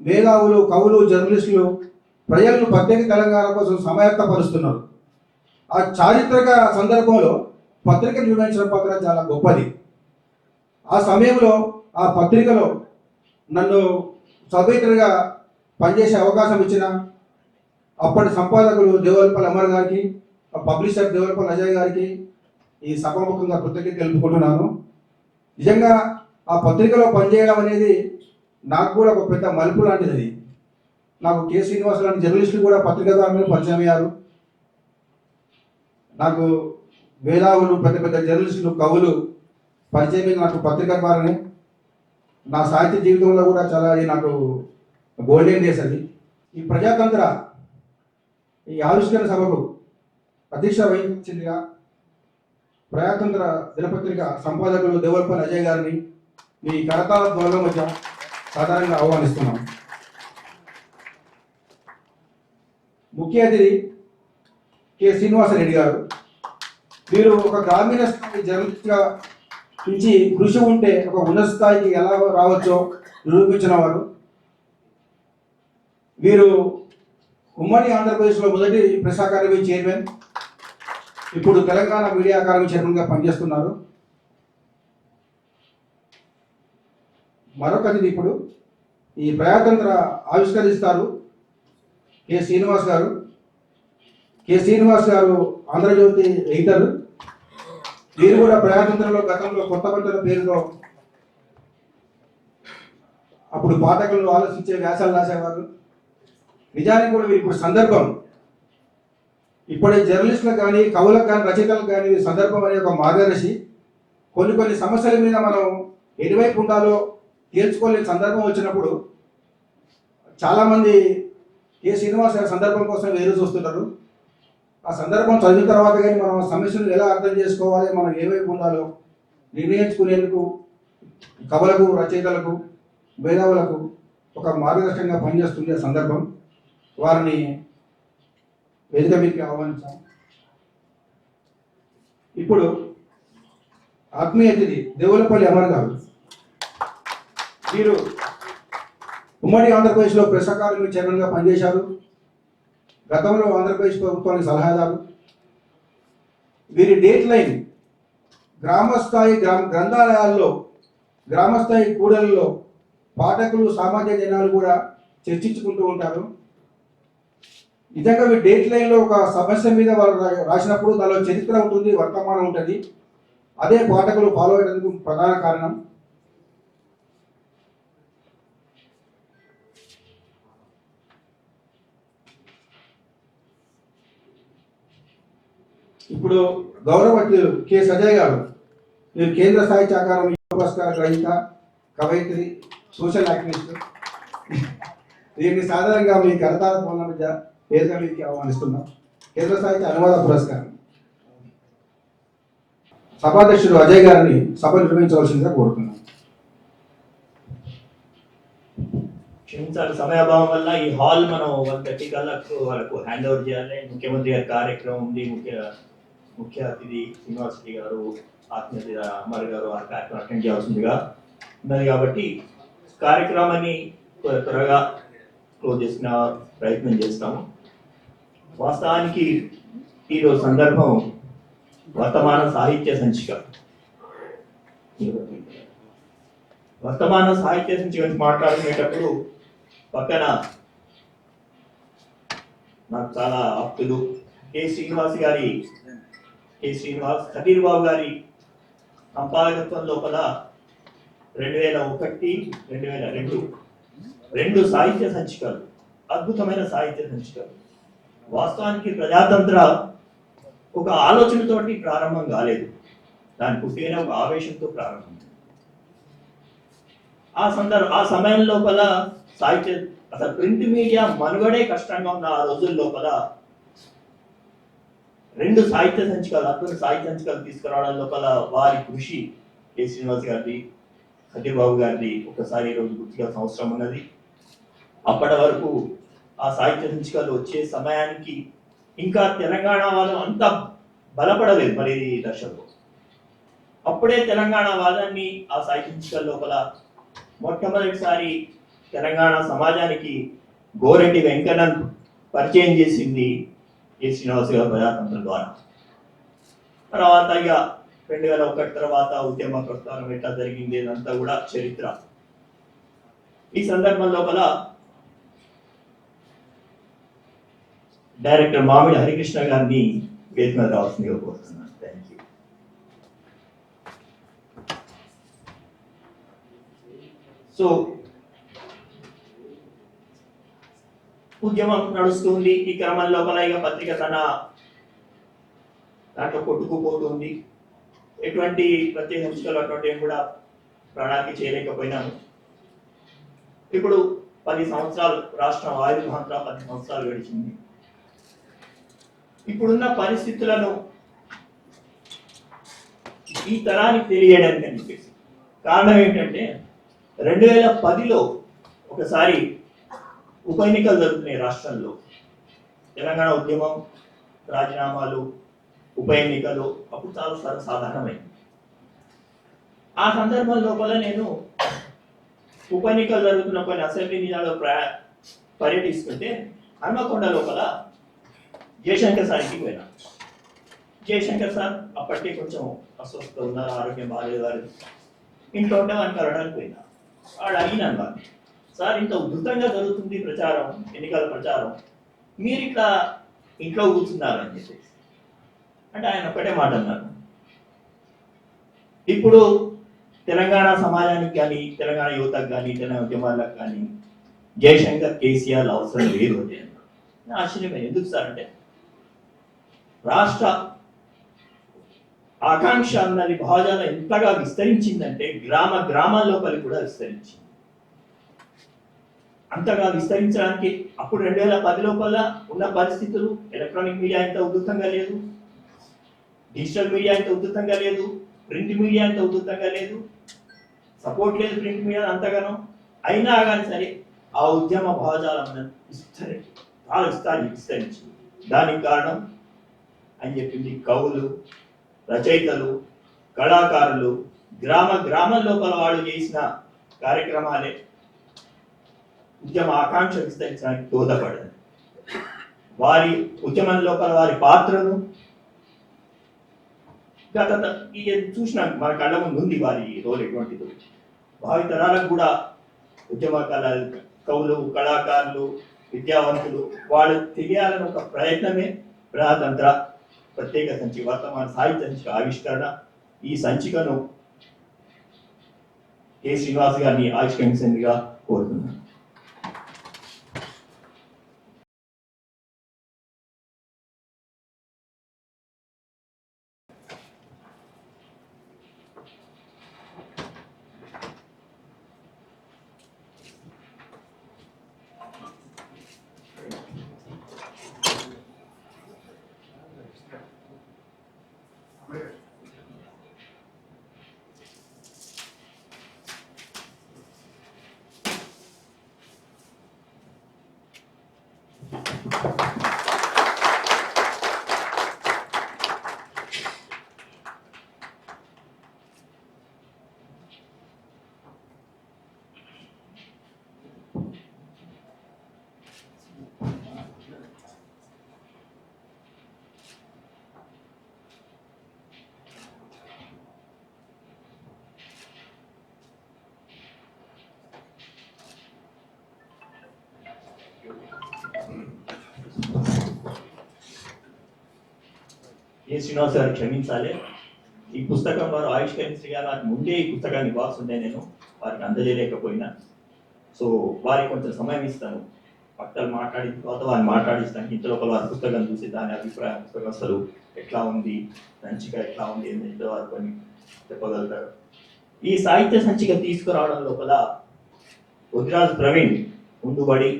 మేధావులు, కవులు, జర్నలిస్టులు ప్రజలను ప్రత్యేక తెలంగాణ కోసం సమాయత్తపరుస్తున్నారు. ఆ చారిత్రక సందర్భంలో పత్రిక నిర్వహించడం పక్కన చాలా గొప్పది. ఆ సమయంలో ఆ పత్రికలో నన్ను సబ్ ఎడిటర్గా పనిచేసే అవకాశం ఇచ్చిన అప్పటి సంపాదకులు దేవులపల్లి అమర్ గారికి, పబ్లిషర్ దేవులపల్లి అజయ్ గారికి ఈ సభాముఖంగా కృతజ్ఞత తెలుపుకుంటున్నాను. నిజంగా ఆ పత్రికలో పనిచేయడం అనేది నాకు కూడా ఒక పెద్ద మలుపు లాంటిది. అది నాకు కె శ్రీనివాస్ లాంటి జర్నలిస్టులు కూడా పత్రిక ద్వారా పరిచయం అయ్యారు. నాకు మేధావులు, పెద్ద పెద్ద జర్నలిస్టులు, కవులు పరిచయం నాకు పత్రిక ద్వారానే. నా సాహిత్య జీవితంలో కూడా చాలా నాకు గోల్డెన్ డేస్ అది. ఈ ప్రజాతంత్ర ఈ ఆవిష్కరణ సభకు అధ్యక్ష వహించిందిగా ప్రజాతంత్ర దినపత్రిక సంపాదకులు దేవులపల్లి అజయ్ గారిని మీ కరతాళ ధ్వనుల మధ్య సాధారణంగా ఆహ్వానిస్తున్నాం. ముఖ్య అతిథి కె శ్రీనివాసరెడ్డి గారు. వీరు ఒక గ్రామీణ స్థాయి జర్నలిస్ట్గా నుంచి కృషి ఉంటే ఒక ఉన్నత స్థాయికి ఎలా రావచ్చో నిరూపించిన వారు. వీరు ఉమ్మడి ఆంధ్రప్రదేశ్లో మొదటి ప్రెస్ అకాడమీ చైర్మన్, ఇప్పుడు తెలంగాణ మీడియా అకాడమీ చైర్మన్గా పనిచేస్తున్నారు. మరొక అతిథి ఇప్పుడు ఈ ప్రజాతంత్ర ఆవిష్కరిస్తారు కె శ్రీనివాస్ గారు. కె శ్రీనివాస్ గారు ఆంధ్రజ్యోతి ఎడిటర్. వీరు కూడా ప్రజాతంత్రంలో గతంలో కొత్త పంటల పేరుతో అప్పుడు పాఠకులను ఆలోచించే వ్యాసాలు రాసేవారు. నిజానికి కూడా వీరు ఇప్పుడు సందర్భం, ఇప్పుడే జర్నలిస్టులకు కానీ, కవులకు కానీ, రచయితలకు కానీ సందర్భం అనే ఒక మార్గదర్శి. కొన్ని సమస్యల మీద మనం ఎటువైపు ఉండాలో తేల్చుకోలేని సందర్భం వచ్చినప్పుడు చాలామంది కె శ్రీనివాస్ గారి సందర్భం కోసం ఎదురు చూస్తుంటారు. ఆ సందర్భం చదివిన తర్వాత కానీ మనం సమస్యను ఎలా అర్థం చేసుకోవాలి, మనం ఏవైపు ఉండాలో నిర్ణయించుకునేందుకు కవులకు, రచయితలకు, మేధావులకు ఒక మార్గదర్శకంగా పనిచేస్తుంది ఆ సందర్భం. వారిని వేదిక మీదకి ఆహ్వానించాం. ఇప్పుడు ఆత్మీయ అతిథి దేవులపల్లి అమర్ గారు. వీరు ఉమ్మడి ఆంధ్రప్రదేశ్లో ప్రెస్ అకాడమీ చైర్మన్గా పనిచేశారు. గతంలో ఆంధ్రప్రదేశ్ ప్రభుత్వానికి సలహాదారు. వీరి డేట్ లైన్ గ్రామస్థాయి గ్రంథాలయాల్లో, గ్రామస్థాయి కూడలలో పాఠకులు, సామాన్య జనాలు కూడా చర్చించుకుంటూ ఉంటారు. నిజంగా వీరి డేట్ లైన్లో ఒక సమస్య మీద వాళ్ళు రాసినప్పుడు దానిలో చరిత్ర ఉంటుంది, వర్తమానం ఉంటుంది. అదే పాఠకులు ఫాలో అయ్యేందుకు ప్రధాన కారణం. ఇప్పుడు గౌరవనీయులు కె సజయ్ గారు. మీరు కేంద్ర సాహిత్య అకాడమీ పురస్కార గ్రహీత, కవయిత్రి, సోషల్ యాక్టివిస్ట్. దీన్ని సాధారణంగా మీ కరతాళ ధ్వనుల మధ్య వేదిక మీదకి ఆహ్వానిస్తున్నాం. కేంద్ర సాహిత్య అనువాద పురస్కారం. సభాధ్యక్షుడు అజయ్ గారిని సభ నిర్వహించవలసిందిగా కోరుతున్నాం. క్షమించాలి, సమయాభావం వల్ల ఈ హాల్ మనం 1:30 కల్లా వాళ్ళకు హ్యాండ్ ఓవర్ చేయాలి. ముఖ్యమంత్రి గారి కార్యక్రమం ఉంది. ముఖ్య అతిథి శ్రీనివాసరెడ్డి గారు, ఆత్మీయ అమర్ గారు ఆ కార్యక్రమం అటెండ్ చేయాల్సిందిగా ఉన్నది. కాబట్టి కార్యక్రమాన్ని త్వరగా క్లోజ్ చేసిన ప్రయత్నం చేస్తాము. వాస్తవానికి ఈరోజు సందర్భం వర్తమాన సాహిత్య సంచిక. వర్తమాన సాహిత్య సంచిక గురించి మాట్లాడుకునేటప్పుడు పక్కన నాకు చాలా ఆప్తులు కె శ్రీనివాస్ కబీర్ బాబు గారి సంపాదకత్వం లోపల 2001, 2002 సాహిత్య సంచికలు, అద్భుతమైన సాహిత్య సంచికలు. వాస్తవానికి ప్రజాతంత్ర ఒక ఆలోచనతోటి ప్రారంభం కాలేదు, దాని పుట్టిన ఒక ఆవేశంతో ప్రారంభం. ఆ సమయం లోపల సాహిత్య అసలు ప్రింట్ మీడియా మనుగడే కష్టంగా ఉన్న ఆ రోజుల లోపల 2 సాహిత్య సంచికలు, అద్భుత సాహిత్య సంచికలు తీసుకురావడం లోపల వారి కృషి, కె శ్రీనివాస్ గారిది, సత్యబాబు గారిది ఒకసారి ఈరోజు గుర్తుగా సంవత్సరం ఉన్నది. అప్పటి వరకు ఆ సాహిత్య సంచికలు వచ్చే సమయానికి ఇంకా తెలంగాణ వాళ్ళు అంత బలపడలేదు మరి దర్శకులు. అప్పుడే తెలంగాణ వాదాన్ని ఆ సాహిత్య సంచికల లోపల మొట్టమొదటిసారి తెలంగాణ సమాజానికి గోరెడ్డి వెంకన్నన్ పరిచయం చేసింది కె శ్రీనివాస్ గారి ప్రజాతంత్రం ద్వారా. తర్వాత ఇక 2001 తర్వాత ఉద్యమ ప్రస్థానం ఎట్లా జరిగింది అదంతా కూడా చరిత్ర. ఈ సందర్భం లోపల డైరెక్టర్ మామిడి హరికృష్ణ గారిని వేదిక మీద రావాల్సిందిగా కోరుతున్నాను. Thank you. సో ఉద్యమం నడుస్తుంది. ఈ క్రమం లోపల ఇక పత్రిక తన దాంట్లో కొట్టుకుపోతుంది. ఎటువంటి ప్రత్యేక అంశాలు అటువంటి కూడా ప్రణాళిక చేయలేకపోయినాము. ఇప్పుడు 10 సంవత్సరాలు రాష్ట్రం ఆవిర్భావంతో 10 సంవత్సరాలు గడిచింది. ఇప్పుడున్న పరిస్థితులను ఈ తరానికి తెలియడానికి అనిపిస్తుంది. కారణం ఏంటంటే 2010లో ఒకసారి ఉప ఎన్నికలు జరుగుతున్నాయి రాష్ట్రంలో. తెలంగాణ ఉద్యమం, రాజీనామాలు, ఉప ఎన్నికలు అప్పుడు చాలా సర్వసాధారణమైంది. ఆ సందర్భం లోపల నేను ఉప ఎన్నికలు జరుగుతున్న కొన్ని అసెంబ్లీ నిజాలు పర్యటిస్తుంటే హన్మకొండ లోపల జయశంకర్ సార్ ఇంటికి పోయినా. జయశంకర్ సార్ అప్పటికే కొంచెం అస్వస్థత ఉన్నారు, ఆరోగ్యం బాగాలేదు వారు. ఇంట్లో ఉంటే వాడిని కలవడానికి పోయినా. వాడు అడిగినాను వాడిని, సార్ ఇంత ఉధృతంగా జరుగుతుంది ప్రచారం, ఎన్నికల ప్రచారం, మీరు ఇట్లా ఇంట్లో కూర్చున్నారు అని చెప్పేసి అంటే ఆయన ఒక్కటే మాట అన్నారు, ఇప్పుడు తెలంగాణ సమాజానికి కానీ, తెలంగాణ యువతకు కానీ, తెలంగాణ ఉద్యమాలకు కానీ జయశంకర్, కేసీఆర్ అవసరం లేదు అని అన్నారు. ఆశ్చర్యమే, ఎందుకు సార్ అంటే రాష్ట్ర ఆకాంక్ష అన్నది భావజాలం ఎంతగా విస్తరించిందంటే గ్రామ గ్రామాల్లోపలి కూడా విస్తరించింది. అంతగా విస్తరించడానికి అప్పుడు 2010 లోపల ఉన్న పరిస్థితులు, ఎలక్ట్రానిక్ మీడియా ఇంత ఉధృతంగా లేదు, డిజిటల్ మీడియా ఇంత ఉధృతంగా లేదు, ప్రింట్ మీడియా ఇంత ఉధృతంగా లేదు, సపోర్ట్ లేదు ప్రింట్ మీడియా అంతగానో. అయినా కానీ సరే ఆ ఉద్యమ భావజాలం చాలా విస్తరించింది. దానికి కారణం అని చెప్పింది కవులు, రచయితలు, కళాకారులు, గ్రామం లోపల వాళ్ళు చేసిన కార్యక్రమాలే ఉద్యమ ఆకాంక్ష విస్తరించడానికి దోహదపడింది. వారి ఉద్యమం లోపల వారి పాత్రను గత చూసినాం, మన కళ్ళ ముందు ఉంది వారి రోల్ ఎటువంటిదో. భావితరాలకు కూడా ఉద్యమ కవులు, కళాకారులు, విద్యావంతులు వాళ్ళు తెలియాలని ఒక ప్రయత్నమే ప్రజాతంత్ర ప్రత్యేక సంచిక, వర్తమాన సాహిత్య సంచిక ఆవిష్కరణ. ఈ సంచికను కె శ్రీనివాస్ గారిని ఆవిష్కరించిందిగా కోరుతున్నాను. శ్రీనివాస్ గారు క్షమించాలి. ఈ పుస్తకం వారు ఆవిష్కరించగా నాకు ముందే ఈ పుస్తకాన్ని బాక్స్ ఉండే నేను వారికి అందజేయలేకపోయినా. సో వారికి కొంచెం సమయం ఇస్తాను, పక్కలు మాట్లాడిన తర్వాత వారిని మాట్లాడిస్తాను. ఇంత లోపల వారి పుస్తకం చూసి దాని అభిప్రాయం, పుస్తకం అసలు ఎట్లా ఉంది, సంచిక ఎట్లా ఉంది అని వారు కొన్ని చెప్పగలుగుతారు. ఈ సాహిత్య సంచిక తీసుకురావడం లోపల వదిరాజు ప్రవీణ్ ముందుబడి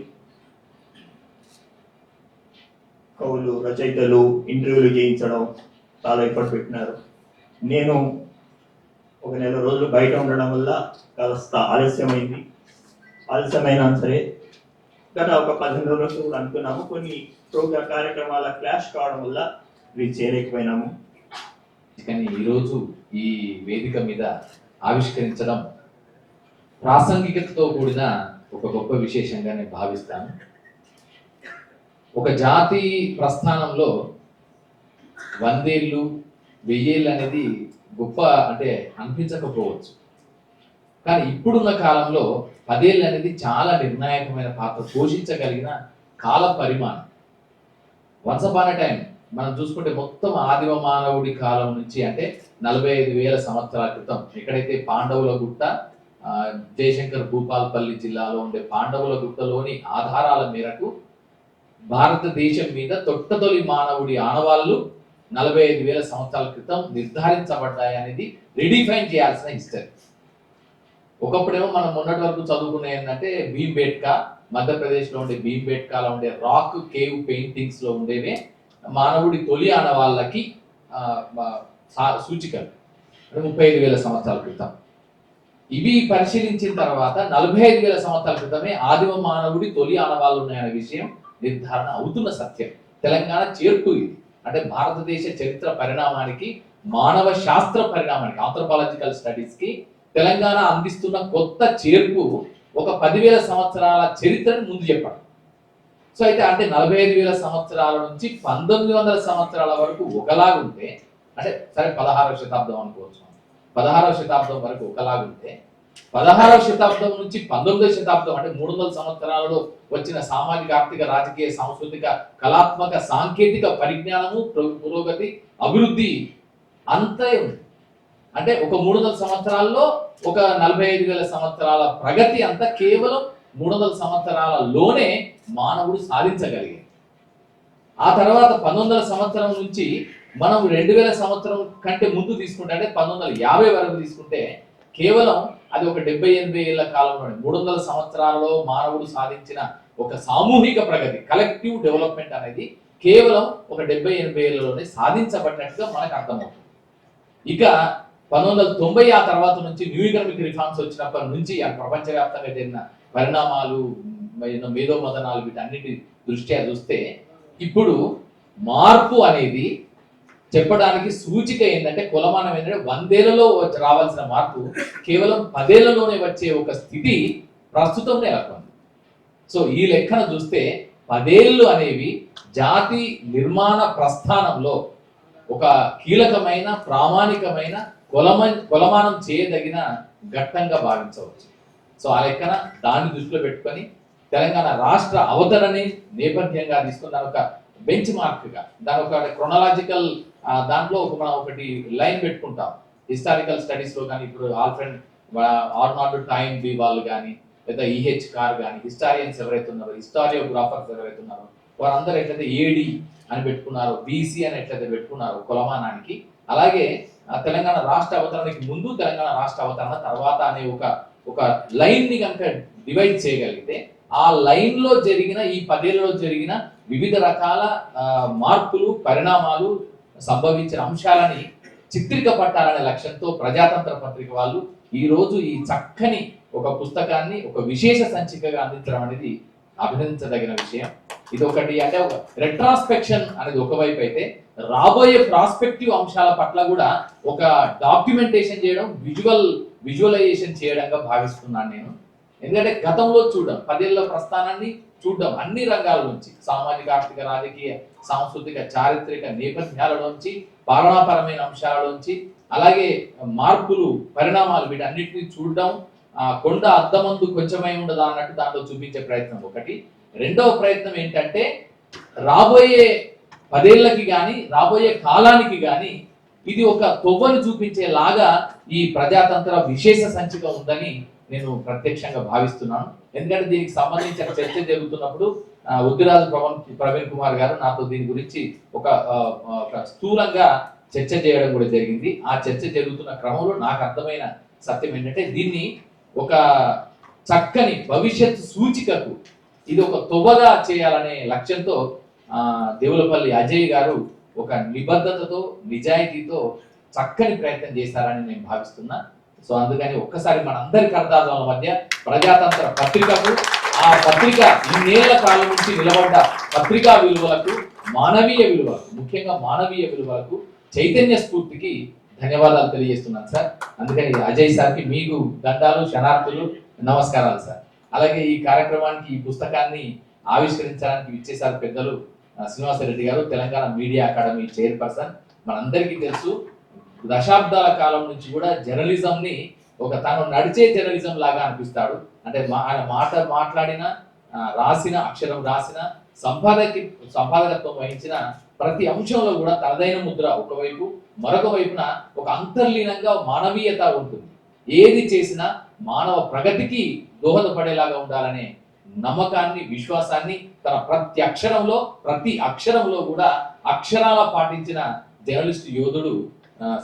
కవులు, రచయితలు ఇంటర్వ్యూలు చేయించడం చాలా ఎఫర్ట్ పెట్టినారు. నేను ఒక నెల రోజులు బయట ఉండడం వల్ల కాస్త ఆలస్యమైంది. ఆలస్యమైనా సరే గత ఒక 15 రోజులకు అనుకున్నాము, కొన్ని ప్రోగ్రామ్ కార్యక్రమాల క్లాష్ కావడం వల్ల ఇది చేయలేకపోయినాము. కానీ ఈరోజు ఈ వేదిక మీద ఆవిష్కరించడం ప్రాసంగికతతో కూడిన ఒక గొప్ప విశేషంగా నేను భావిస్తాను. ఒక జాతి ప్రస్థానంలో 100 ఏళ్ళు 1000 ఏళ్ళు అనేది గొప్ప అంటే అనిపించకపోవచ్చు, కానీ ఇప్పుడున్న కాలంలో 10 ఏళ్ళు అనేది చాలా నిర్ణాయకమైన పాత్ర పోషించగలిగిన కాల పరిమాణం. వన్స్ అపాన్ ఎ టైం మనం చూసుకుంటే మొత్తం ఆదిమ మానవుడి కాలం నుంచి అంటే 45,000 సంవత్సరాల క్రితం ఎక్కడైతే పాండవుల గుట్ట, జయశంకర్ భూపాల్పల్లి జిల్లాలో ఉండే పాండవుల గుట్టలోని ఆధారాల మేరకు భారతదేశం మీద తొట్టతొలి మానవుడి ఆనవాళ్ళు 45,000 సంవత్సరాల క్రితం నిర్ధారించబడ్డాయి అనేది రిడిఫైన్ చేయాల్సిన హిస్టరీ. ఒకప్పుడేమో మనం మొన్నటి వరకు చదువుకునే ఏంటంటే భీంబేట్కా, మధ్యప్రదేశ్లో ఉండే భీంబేట్కాలో ఉండే రాక్ కేవ్ పెయింటింగ్స్ లో ఉండేవే మానవుడి తొలి ఆనవాళ్ళకి సూచికలు, 35,000 సంవత్సరాల క్రితం. ఇవి పరిశీలించిన తర్వాత 45,000 సంవత్సరాల క్రితమే ఆదిమ మానవుడి తొలి ఆనవాళ్ళు ఉన్నాయనే విషయం నిర్ధారణ అవుతున్న సత్యం. తెలంగాణ చేర్పు ఇది. అంటే భారతదేశ చరిత్ర పరిణామానికి, మానవ శాస్త్ర పరిణామానికి, ఆంథ్రోపాలజికల్ స్టడీస్ కి తెలంగాణ అందిస్తున్న కొత్త చేర్పు ఒక 10,000 సంవత్సరాల చరిత్రను ముందు చెప్పడం. సో అయితే అంటే 45,000 సంవత్సరాల నుంచి 1900 సంవత్సరాల వరకు ఒకలాగుంటే, అంటే సరే 16వ శతాబ్దం అనుకోవచ్చు, 16వ శతాబ్దం వరకు ఒకలాగుంటే 16వ శతాబ్దం నుంచి 19వ శతాబ్దం అంటే 300 సంవత్సరాలలో వచ్చిన సామాజిక, ఆర్థిక, రాజకీయ, సాంస్కృతిక, కళాత్మక, సాంకేతిక పరిజ్ఞానము, పురోగతి, అభివృద్ధి అంతే ఉంది. అంటే ఒక 300 సంవత్సరాల్లో ఒక 45,000 సంవత్సరాల ప్రగతి అంతా కేవలం 300 సంవత్సరాలలోనే మానవుడు సాధించగలిగాడు. ఆ తర్వాత 1900 సంవత్సరం నుంచి మనం 2000 సంవత్సరం కంటే ముందు తీసుకుంటే, అంటే 1950 వరకు తీసుకుంటే కేవలం అది ఒక 70-80 ఏళ్ల కాలంలోనే 300 సంవత్సరాలలో మానవుడు సాధించిన ఒక సామూహిక ప్రగతి, కలెక్టివ్ డెవలప్మెంట్ అనేది కేవలం ఒక 70-80 ఏళ్లలోనే సాధించబడినట్టుగా మనకు అర్థమవుతుంది. ఇక 1990 ఆ తర్వాత నుంచి న్యూ ఎకనామిక్ రిఫార్మ్స్ వచ్చినప్పటి నుంచి ఆ ప్రపంచవ్యాప్తంగా జరిగిన పరిణామాలు, మేధో మదనాలు, వీటన్నిటి దృష్ట్యా చూస్తే ఇప్పుడు మార్పు అనేది చెప్పడానికి సూచిక ఏంటంటే, కొలమానం ఏంటంటే 100 ఏళ్లలో రావాల్సిన మార్పు కేవలం 10 ఏళ్లలోనే వచ్చే ఒక స్థితి ప్రస్తుతం నెలకొంది. సో ఈ లెక్కన చూస్తే 10 ఏళ్ళు అనేవి జాతి నిర్మాణ ప్రస్థానంలో ఒక కీలకమైన, ప్రామాణికమైన, కొలమానం చేయదగిన ఘట్టంగా భావించవచ్చు. సో ఆ లెక్కన దాన్ని దృష్టిలో పెట్టుకొని తెలంగాణ రాష్ట్ర అవతరణని నేపథ్యంగా తీసుకుని దాని ఒక బెంచ్ మార్క్గా, దాని ఒక క్రొనలాజికల్ దాంట్లో మనం ఒకటి లైన్ పెట్టుకుంటాం. హిస్టారికల్ స్టడీస్ లో కానీ ఇప్పుడు ఆల్ఫ్రెండ్ ఆర్నాల్డ్ టైమ్ బి వాళ్ళు కానీ, లేదా ఈహెచ్ కార్ కానీ, హిస్టారియన్స్ ఎవరైతే ఉన్నారో, హిస్టారియోగ్రాఫర్స్ ఎవరైతే ఉన్నారో వారందరూ ఎట్లయితే ఏడి అని పెట్టుకున్నారు, బీసీ అని ఎట్లయితే పెట్టుకున్నారు కొలమానానికి, అలాగే తెలంగాణ రాష్ట్ర అవతరణకి ముందు, తెలంగాణ రాష్ట్ర అవతరణ తర్వాత అనే ఒక లైన్ ని కనుక డివైడ్ చేయగలిగితే ఆ లైన్ లో జరిగిన ఈ 10 ఏళ్లలో జరిగిన వివిధ రకాల మార్పులు, పరిణామాలు, సంభవించిన అంశాలని చిత్రిక పట్టాలనే లక్ష్యంతో ప్రజాతంత్ర పత్రిక వాళ్ళు ఈ రోజు ఈ చక్కని ఒక పుస్తకాన్ని ఒక విశేష సంచికగా అందించడం అనేది అభినందించదగిన విషయం. ఇది ఒకటి. అంటే ఒక రెట్రాస్పెక్షన్ అనేది ఒకవైపు అయితే, రాబోయే ప్రాస్పెక్టివ్ అంశాల పట్ల కూడా ఒక డాక్యుమెంటేషన్ చేయడం, విజువలైజేషన్ చేయడంగా భావిస్తున్నాను నేను. ఎందుకంటే గతంలో చూడడం, 10 ఏళ్ల ప్రస్థానాన్ని చూడడం, అన్ని రంగాల నుంచి, సామాజిక, ఆర్థిక, రాజకీయ, సాంస్కృతిక, చారిత్రక నేపథ్యాలలోంచి, పాలనాపరమైన అంశాలలోంచి, అలాగే మార్పులు, పరిణామాలు, వీటన్నిటిని చూడడం, కొండ అద్దమందు కొంచెమై ఉండదా అన్నట్టు దాంట్లో చూపించే ప్రయత్నం ఒకటి. రెండవ ప్రయత్నం ఏంటంటే రాబోయే 10 ఏళ్ళకి కానీ రాబోయే కాలానికి కానీ ఇది ఒక తొవ్వను చూపించేలాగా ఈ ప్రజాతంత్ర విశేష సంచిక ఉందని నేను ప్రత్యక్షంగా భావిస్తున్నాను. ఎందుకంటే దీనికి సంబంధించిన చర్చ జరుగుతున్నప్పుడు ఉద్దిరాజు ప్రవీణ్ కుమార్ గారు నాతో దీని గురించి ఒక స్థూలంగా చర్చ చేయడం కూడా జరిగింది. ఆ చర్చ జరుగుతున్న క్రమంలో నాకు అర్థమైన సత్యం ఏంటంటే దీన్ని ఒక చక్కని భవిష్యత్ సూచికకు ఇది ఒక తొవ్వగా చేయాలనే లక్ష్యంతో దేవులపల్లి అజయ్ గారు ఒక నిబద్ధతతో నిజాయితీతో చక్కని ప్రయత్నం చేశారని నేను భావిస్తున్నా. సో అందుకని ఒక్కసారి మనందరి కర్తార్థాల మధ్య ప్రజాతంత్ర పత్రికకు, ఆ పత్రిక ఇన్నేళ్ల కాలం నుంచి నిలబడ్డ పత్రికా విలువలకు, మానవీయ విలువలకు, ముఖ్యంగా మానవీయ విలువలకు, చైతన్య స్ఫూర్తికి ధన్యవాదాలు తెలియజేస్తున్నాను సార్. అందుకని అజయ్ సార్కి మీకు దండాలు, శనార్థులు, నమస్కారాలు సార్. అలాగే ఈ కార్యక్రమానికి, ఈ పుస్తకాన్ని ఆవిష్కరించడానికి ఇచ్చేసారు పెద్దలు శ్రీనివాసరెడ్డి గారు, తెలంగాణ మీడియా అకాడమీ చైర్పర్సన్. మనందరికీ తెలుసు దశాబ్దాల కాలం నుంచి కూడా జర్నలిజంని ఒక తను నడిచే జర్నలిజం లాగా అనిపిస్తాడు. అంటే ఆయన మాట్లాడిన, రాసిన, అక్షరం రాసిన, సంపాదకత్వం వహించిన ప్రతి అంశంలో కూడా తనదైన ముద్ర ఒకవైపు, మరొక వైపున ఒక అంతర్లీనంగా మానవీయత ఉంటుంది. ఏది చేసినా మానవ ప్రగతికి దోహదపడేలాగా ఉండాలనే నమ్మకాన్ని, విశ్వాసాన్ని తన ప్రతి అక్షరంలో కూడా అక్షరాల పాటించిన జర్నలిస్ట్ యోధుడు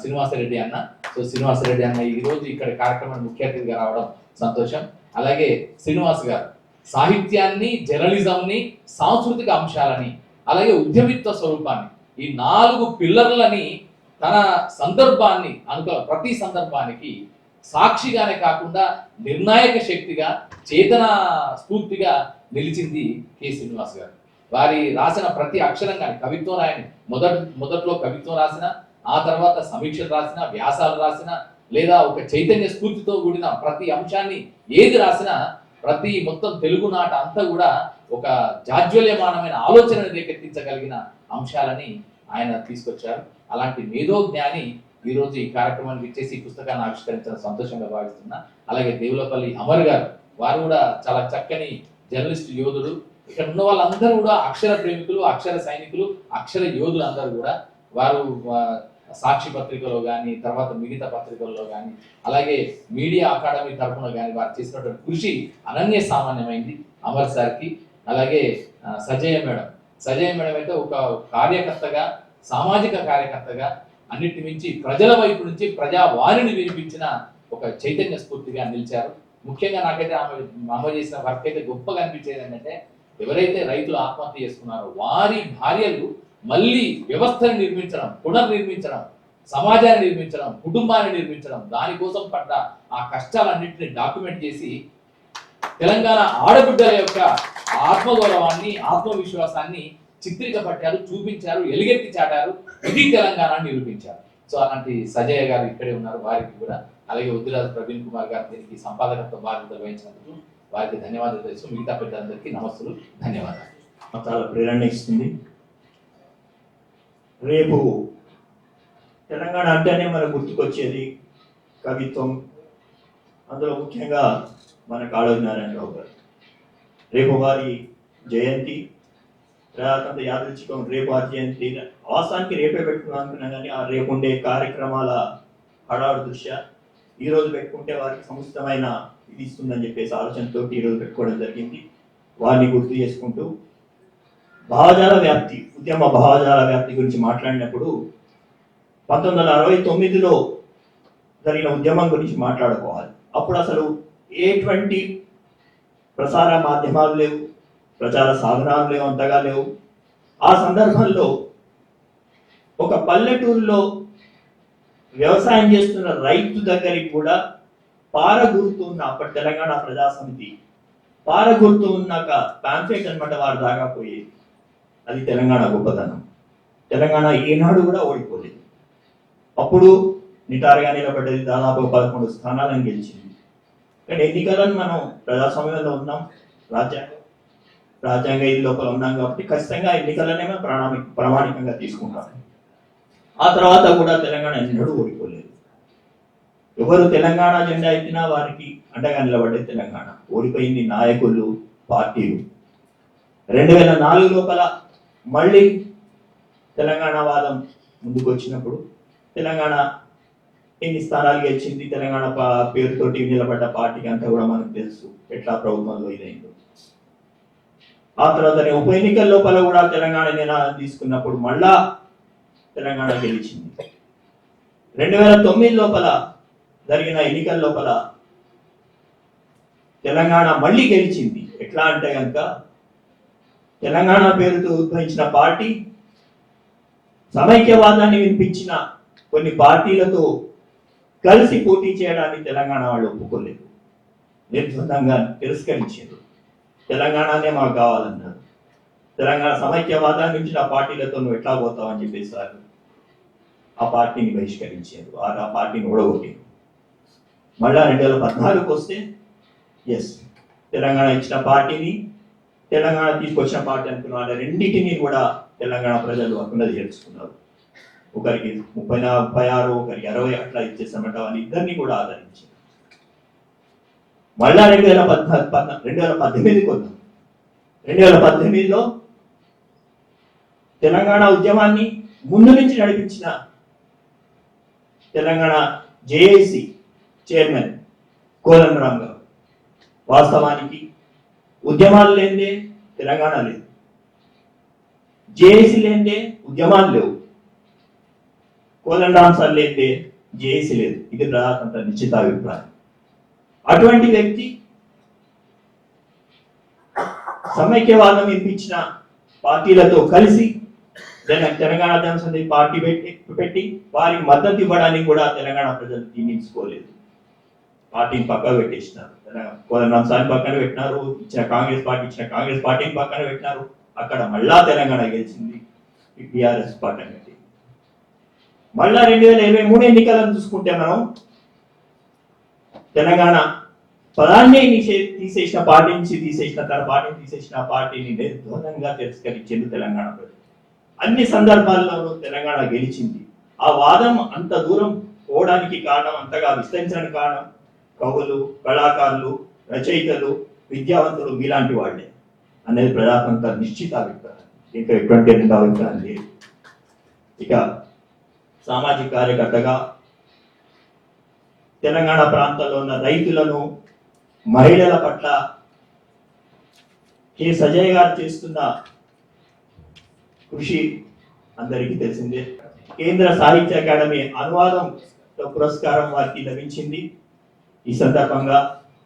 శ్రీనివాసరెడ్డి అన్న. సో శ్రీనివాసరెడ్డి అన్న ఈ రోజు ఇక్కడ కార్యక్రమానికి ముఖ్య అతిథిగా రావడం సంతోషం. అలాగే శ్రీనివాస్ గారు సాహిత్యాన్ని, జర్నలిజంని, సాంస్కృతిక అంశాలని, అలాగే ఉద్యమిత్వ స్వరూపాన్ని, ఈ 4 పిల్లర్లని తన సందర్భాన్ని ప్రతి సందర్భానికి సాక్షిగానే కాకుండా నిర్ణాయక శక్తిగా, చేతన స్ఫూర్తిగా నిలిచింది కె శ్రీనివాస్ గారు. వారి రాసిన ప్రతి అక్షరం కానీ, కవిత్వం రాయని మొదట్లో కవిత్వం రాసిన, ఆ తర్వాత సమీక్షలు రాసిన, వ్యాసాలు రాసిన, లేదా ఒక చైతన్య స్ఫూర్తితో కూడిన ప్రతి అంశాన్ని ఏది రాసినా ప్రతి మొత్తం తెలుగు నాట అంతా కూడా ఒక జాజ్వల్యమానమైన ఆలోచనను రేకెత్తించగలిగిన అంశాలని ఆయన తీసుకొచ్చారు. అలాంటి మేధో జ్ఞాని ఈ రోజు ఈ కార్యక్రమానికి ఇచ్చేసి ఈ పుస్తకాన్ని ఆవిష్కరించడం సంతోషంగా భావిస్తున్నా. అలాగే దేవులపల్లి అమర్ గారు, వారు కూడా చాలా చక్కని జర్నలిస్ట్ యోధుడు. ఇక్కడ ఉన్న వాళ్ళందరూ కూడా అక్షర ప్రేమికులు, అక్షర సైనికులు, అక్షర యోధులు అందరూ కూడా. వారు సాక్షి పత్రికలో కానీ, తర్వాత మిగతా పత్రికల్లో కానీ, అలాగే మీడియా అకాడమీ తరఫున కానీ వారు చేసినటువంటి కృషి అనన్య సామాన్యమైంది అమర్ సార్కి. అలాగే సజయ మేడం అయితే ఒక కార్యకర్తగా, సామాజిక కార్యకర్తగా, అన్నిటి మించి ప్రజల వైపు నుంచి ప్రజావాణిని వినిపించిన ఒక చైతన్య స్ఫూర్తిగా నిలిచారు. ముఖ్యంగా నాకైతే ఆమె చేసిన వర్క్ అయితే గొప్పగా అనిపించేది ఏంటంటే, ఎవరైతే రైతులు ఆత్మహత్య చేసుకున్నారో వారి భార్యలు మళ్ళీ వ్యవస్థను నిర్మించడం, పునర్నిర్మించడం, సమాజాన్ని నిర్మించడం, కుటుంబాన్ని నిర్మించడం, దానికోసం పడ్డ ఆ కష్టాలన్నింటినీ డాక్యుమెంట్ చేసి తెలంగాణ ఆడబిడ్డల యొక్క ఆత్మగౌరవాన్ని, ఆత్మవిశ్వాసాన్ని చిత్రీకరించారు, చూపించారు, ఎలుగెత్తి చాటారు. ఇది తెలంగాణ నిరూపించారు. సో అలాంటి సజయ గారు ఇక్కడే ఉన్నారు, వారికి కూడా. అలాగే ఉద్దిరాజు ప్రవీణ్ కుమార్ గారు దీనికి సంపాదకత్వ బాధ్యత వహించినందుకు వారికి ధన్యవాదాలు తెలుసు. మిగతా పెద్దలందరికీ నమస్సులు, ధన్యవాదాలు. చాలా ప్రేరణ ఇస్తుంది. రేపు తెలంగాణ అంటేనే మనకు గుర్తుకొచ్చేది కవిత్వం. అందులో ముఖ్యంగా మన కాళోజీ నారాయణరావు గారు. రేపు వారి జయంతి, ప్రజాతంత్ర యాదృచ్ఛికం రేపు ఆ జయంతి. వాస్తవానికి రేపే పెట్టుకున్నాం అనుకున్నా కానీ ఆ రేపు ఉండే కార్యక్రమాల హడావుడి దృష్ట్యా ఈరోజు పెట్టుకుంటే వారికి సముచితమైన ఇది ఇస్తుందని చెప్పేసి ఆలోచనతో ఈరోజు పెట్టుకోవడం జరిగింది. వారిని గుర్తు చేసుకుంటూ భావజాల వ్యాప్తి, ఉద్యమ భావజాల వ్యాప్తి గురించి మాట్లాడినప్పుడు 1969లో జరిగిన ఉద్యమం గురించి మాట్లాడుకోవాలి. అప్పుడు అసలు ఎటువంటి ప్రసార మాధ్యమాలు లేవు, ప్రచార సాధనాలు లేవు, అంతగా లేవు. ఆ సందర్భంలో ఒక పల్లెటూరులో వ్యవసాయం చేస్తున్న రైతు దగ్గరికి కూడా పారగుర్తు ఉన్న, అప్పటి తెలంగాణ ప్రజా సమితి పారగుర్తు ఉన్నాక పాంఫ్లెట్ అనమాట వారు దాకా పోయేది. అది తెలంగాణ గొప్పతనం. తెలంగాణ ఏనాడు కూడా ఓడిపోలేదు. అప్పుడు నిటారుగా నిలబడ్డది, దాదాపు 11 స్థానాలను గెలిచింది. కానీ ఎన్నికలను మనం ప్రజాస్వామ్యంలో ఉన్నాం, రాజ్యాంగ ఇది లోపల ఉన్నాం కాబట్టి ఖచ్చితంగా ఎన్నికలనే ప్రామాణికంగా తీసుకుంటాం. ఆ తర్వాత కూడా తెలంగాణ ఎన్నడూ ఓడిపోలేదు. ఎవరు తెలంగాణ జెండా ఎత్తినా వారికి అండగా నిలబడ్డది తెలంగాణ. ఓడిపోయింది నాయకులు, పార్టీలు. 2004 లోపల మళ్ళీ తెలంగాణ వాదం ముందుకు వచ్చినప్పుడు తెలంగాణ ఎన్ని స్థానాలు గెలిచింది, తెలంగాణ పేరుతోటి నిలబడ్డ పార్టీకి అంతా కూడా మనకు తెలుసు ఎట్లా ప్రభుత్వంలో ఇదైందో. ఆ తర్వాత ఉప ఎన్నికల లోపల కూడా తెలంగాణ నినాదం తీసుకున్నప్పుడు మళ్ళా తెలంగాణ గెలిచింది. 2009 లోపల జరిగిన ఎన్నికల లోపల తెలంగాణ మళ్ళీ గెలిచింది. ఎట్లా అంటే కనుక తెలంగాణ పేరుతో ఉద్భవించిన పార్టీ సమైక్యవాదాన్ని వినిపించిన కొన్ని పార్టీలతో కలిసి పోటీ చేయడానికి తెలంగాణ వాళ్ళు ఒప్పుకోలేదు, నిర్బంధంగా తిరస్కరించారు. తెలంగాణనే మాకు కావాలన్నారు. తెలంగాణ సమైక్యవాదాన్ని మించిన పార్టీలతో నువ్వు ఎట్లా పోతావు అని చెప్పేసి ఆ పార్టీని బహిష్కరించారు, ఆ పార్టీని ఓడగొట్టారు. మళ్ళా 2014 వస్తే ఎస్, తెలంగాణ ఇచ్చిన పార్టీని తెలంగాణ తీసుకొచ్చిన పార్టీ అనుకున్న వాళ్ళ రెండింటినీ కూడా తెలంగాణ ప్రజలు అక్కడ చేర్చుకున్నారు. ఒకరికి 36, ఒకరికి 60 అట్లా ఇచ్చేసామంట. వాళ్ళు ఇద్దరిని కూడా ఆదరించారు. మళ్ళా 2018 కొద్దాం. 2018లో తెలంగాణ ఉద్యమాన్ని ముందు నుంచి నడిపించిన తెలంగాణ జేఏసీ చైర్మన్ కోదండరామ్ గారు, వాస్తవానికి ఉద్యమాలు లేదే తెలంగాణ లేదు, జేఏసీ లేదే ఉద్యమాలు లేవు, కోదండరామ్ సార్ లేదే జేఏసీ లేదు. ఇది ప్రజాతంత్ర నిశ్చితాభిప్రాయం. అటువంటి వ్యక్తి సమైక్యవాదం వినిపించిన పార్టీలతో కలిసి తెలంగాణ జనసమితి పార్టీ పెట్టి వారికి మద్దతు ఇవ్వడానికి కూడా తెలంగాణ ప్రజలు తీర్చుకోలేదు. పార్టీని పక్కన పెట్టేసినారు. కోదండరామ్ సార్ని పక్కన పెట్టినారు, ఇచ్చిన కాంగ్రెస్ పార్టీని పక్కన పెట్టినారు. అక్కడ మళ్ళా తెలంగాణ గెలిచింది టిఆర్ఎస్ పార్టీ పెట్టి. మళ్ళా 2023 ఎన్నికలను చూసుకుంటే మనం తెలంగాణ పదాన్ని తీసేసిన పార్టీ నుంచి తీసేసిన పార్టీని నిర్ద్వందంగా తిరస్కరించింది తెలంగాణ ప్రజలు. అన్ని సందర్భాల్లోనూ తెలంగాణ గెలిచింది. ఆ వాదం అంత దూరం పోవడానికి కారణం, అంతగా విస్తరించడానికి కారణం కవులు, కళాకారులు, రచయితలు, విద్యావంతులు మీలాంటి వాళ్ళే అనేది ప్రజాతంత్ర నిశ్చిత అభిప్రాయం. ఇంకా ఎటువంటి అభిప్రాయం లేదు. ఇక సామాజిక కార్యకర్తగా తెలంగాణ ప్రాంతంలో ఉన్న రైతులను, మహిళల పట్ల కె సజయ్ గారు చేస్తున్న కృషి అందరికీ తెలిసిందే. కేంద్ర సాహిత్య అకాడమీ అనువాదంతో పురస్కారం వారికి లభించింది. ఈ సందర్భంగా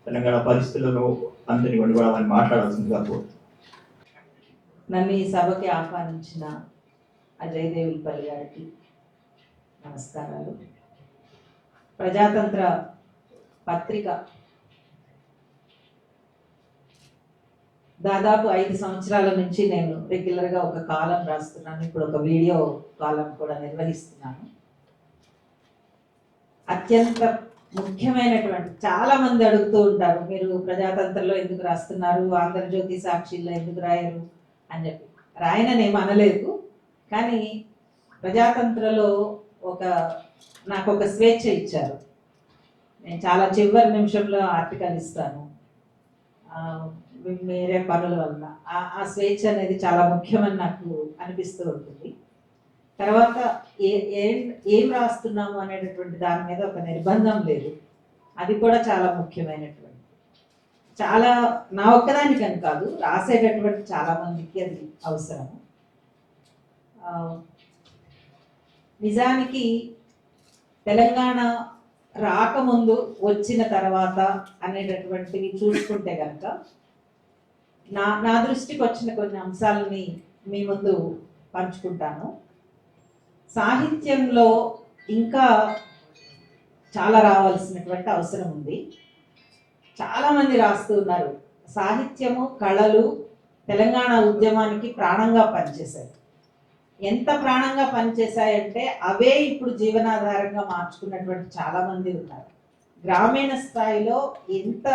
తెలంగాణ పరిస్థితులను అందరినీ కూడా వారిని మాట్లాడాల్సిందిగా కోరుతున్నాను. నన్ను ఈ సభకి ఆహ్వానించిన అజయ్ దేవులపల్లి గారికి నమస్కారాలు. ప్రజాతంత్ర పత్రిక దాదాపు 5 సంవత్సరాల నుంచి నేను రెగ్యులర్గా ఒక కాలం రాస్తున్నాను. ఇప్పుడు ఒక వీడియో కాలం కూడా నిర్వహిస్తున్నాను. అత్యంత ముఖ్యమైనటువంటి, చాలా మంది అడుగుతూ ఉంటారు, మీరు ప్రజాతంత్రంలో ఎందుకు రాస్తున్నారు, ఆంధ్రజ్యోతి సాక్షిలో ఎందుకు రాయరు అని చెప్పి. రాయనని ఏం అనలేదు, కానీ ప్రజాతంత్రలో నాకు ఒక స్వేచ్ఛ ఇచ్చారు. నేను చాలా చివరి నిమిషంలో ఆర్టికల్ ఇస్తాను వేరే పనుల వలన. ఆ స్వేచ్ఛ అనేది చాలా ముఖ్యమని నాకు అనిపిస్తూ ఉంటుంది. తర్వాత ఏం రాస్తున్నాము అనేటటువంటి దాని మీద ఒక నిర్బంధం లేదు, అది కూడా చాలా ముఖ్యమైనటువంటి. చాలా నా ఒక్కదానికని కాదు, రాసేటటువంటి చాలా మందికి అది అవసరము. నిజానికి తెలంగాణ రాకముందు, వచ్చిన తర్వాత అనేటటువంటివి చూసుకుంటే కనుక నా దృష్టికి వచ్చిన కొన్ని అంశాలని మీ ముందు పంచుకుంటాను. సాహిత్యంలో ఇంకా చాలా రావాల్సినటువంటి అవసరం ఉంది. చాలామంది రాస్తూ ఉన్నారు. సాహిత్యము, కళలు తెలంగాణ ఉద్యమానికి ప్రాణంగా పనిచేశాయి. ఎంత ప్రాణంగా పనిచేశాయంటే అవే ఇప్పుడు జీవనాధారంగా మార్చుకున్నటువంటి చాలామంది ఉన్నారు. గ్రామీణ స్థాయిలో ఎంత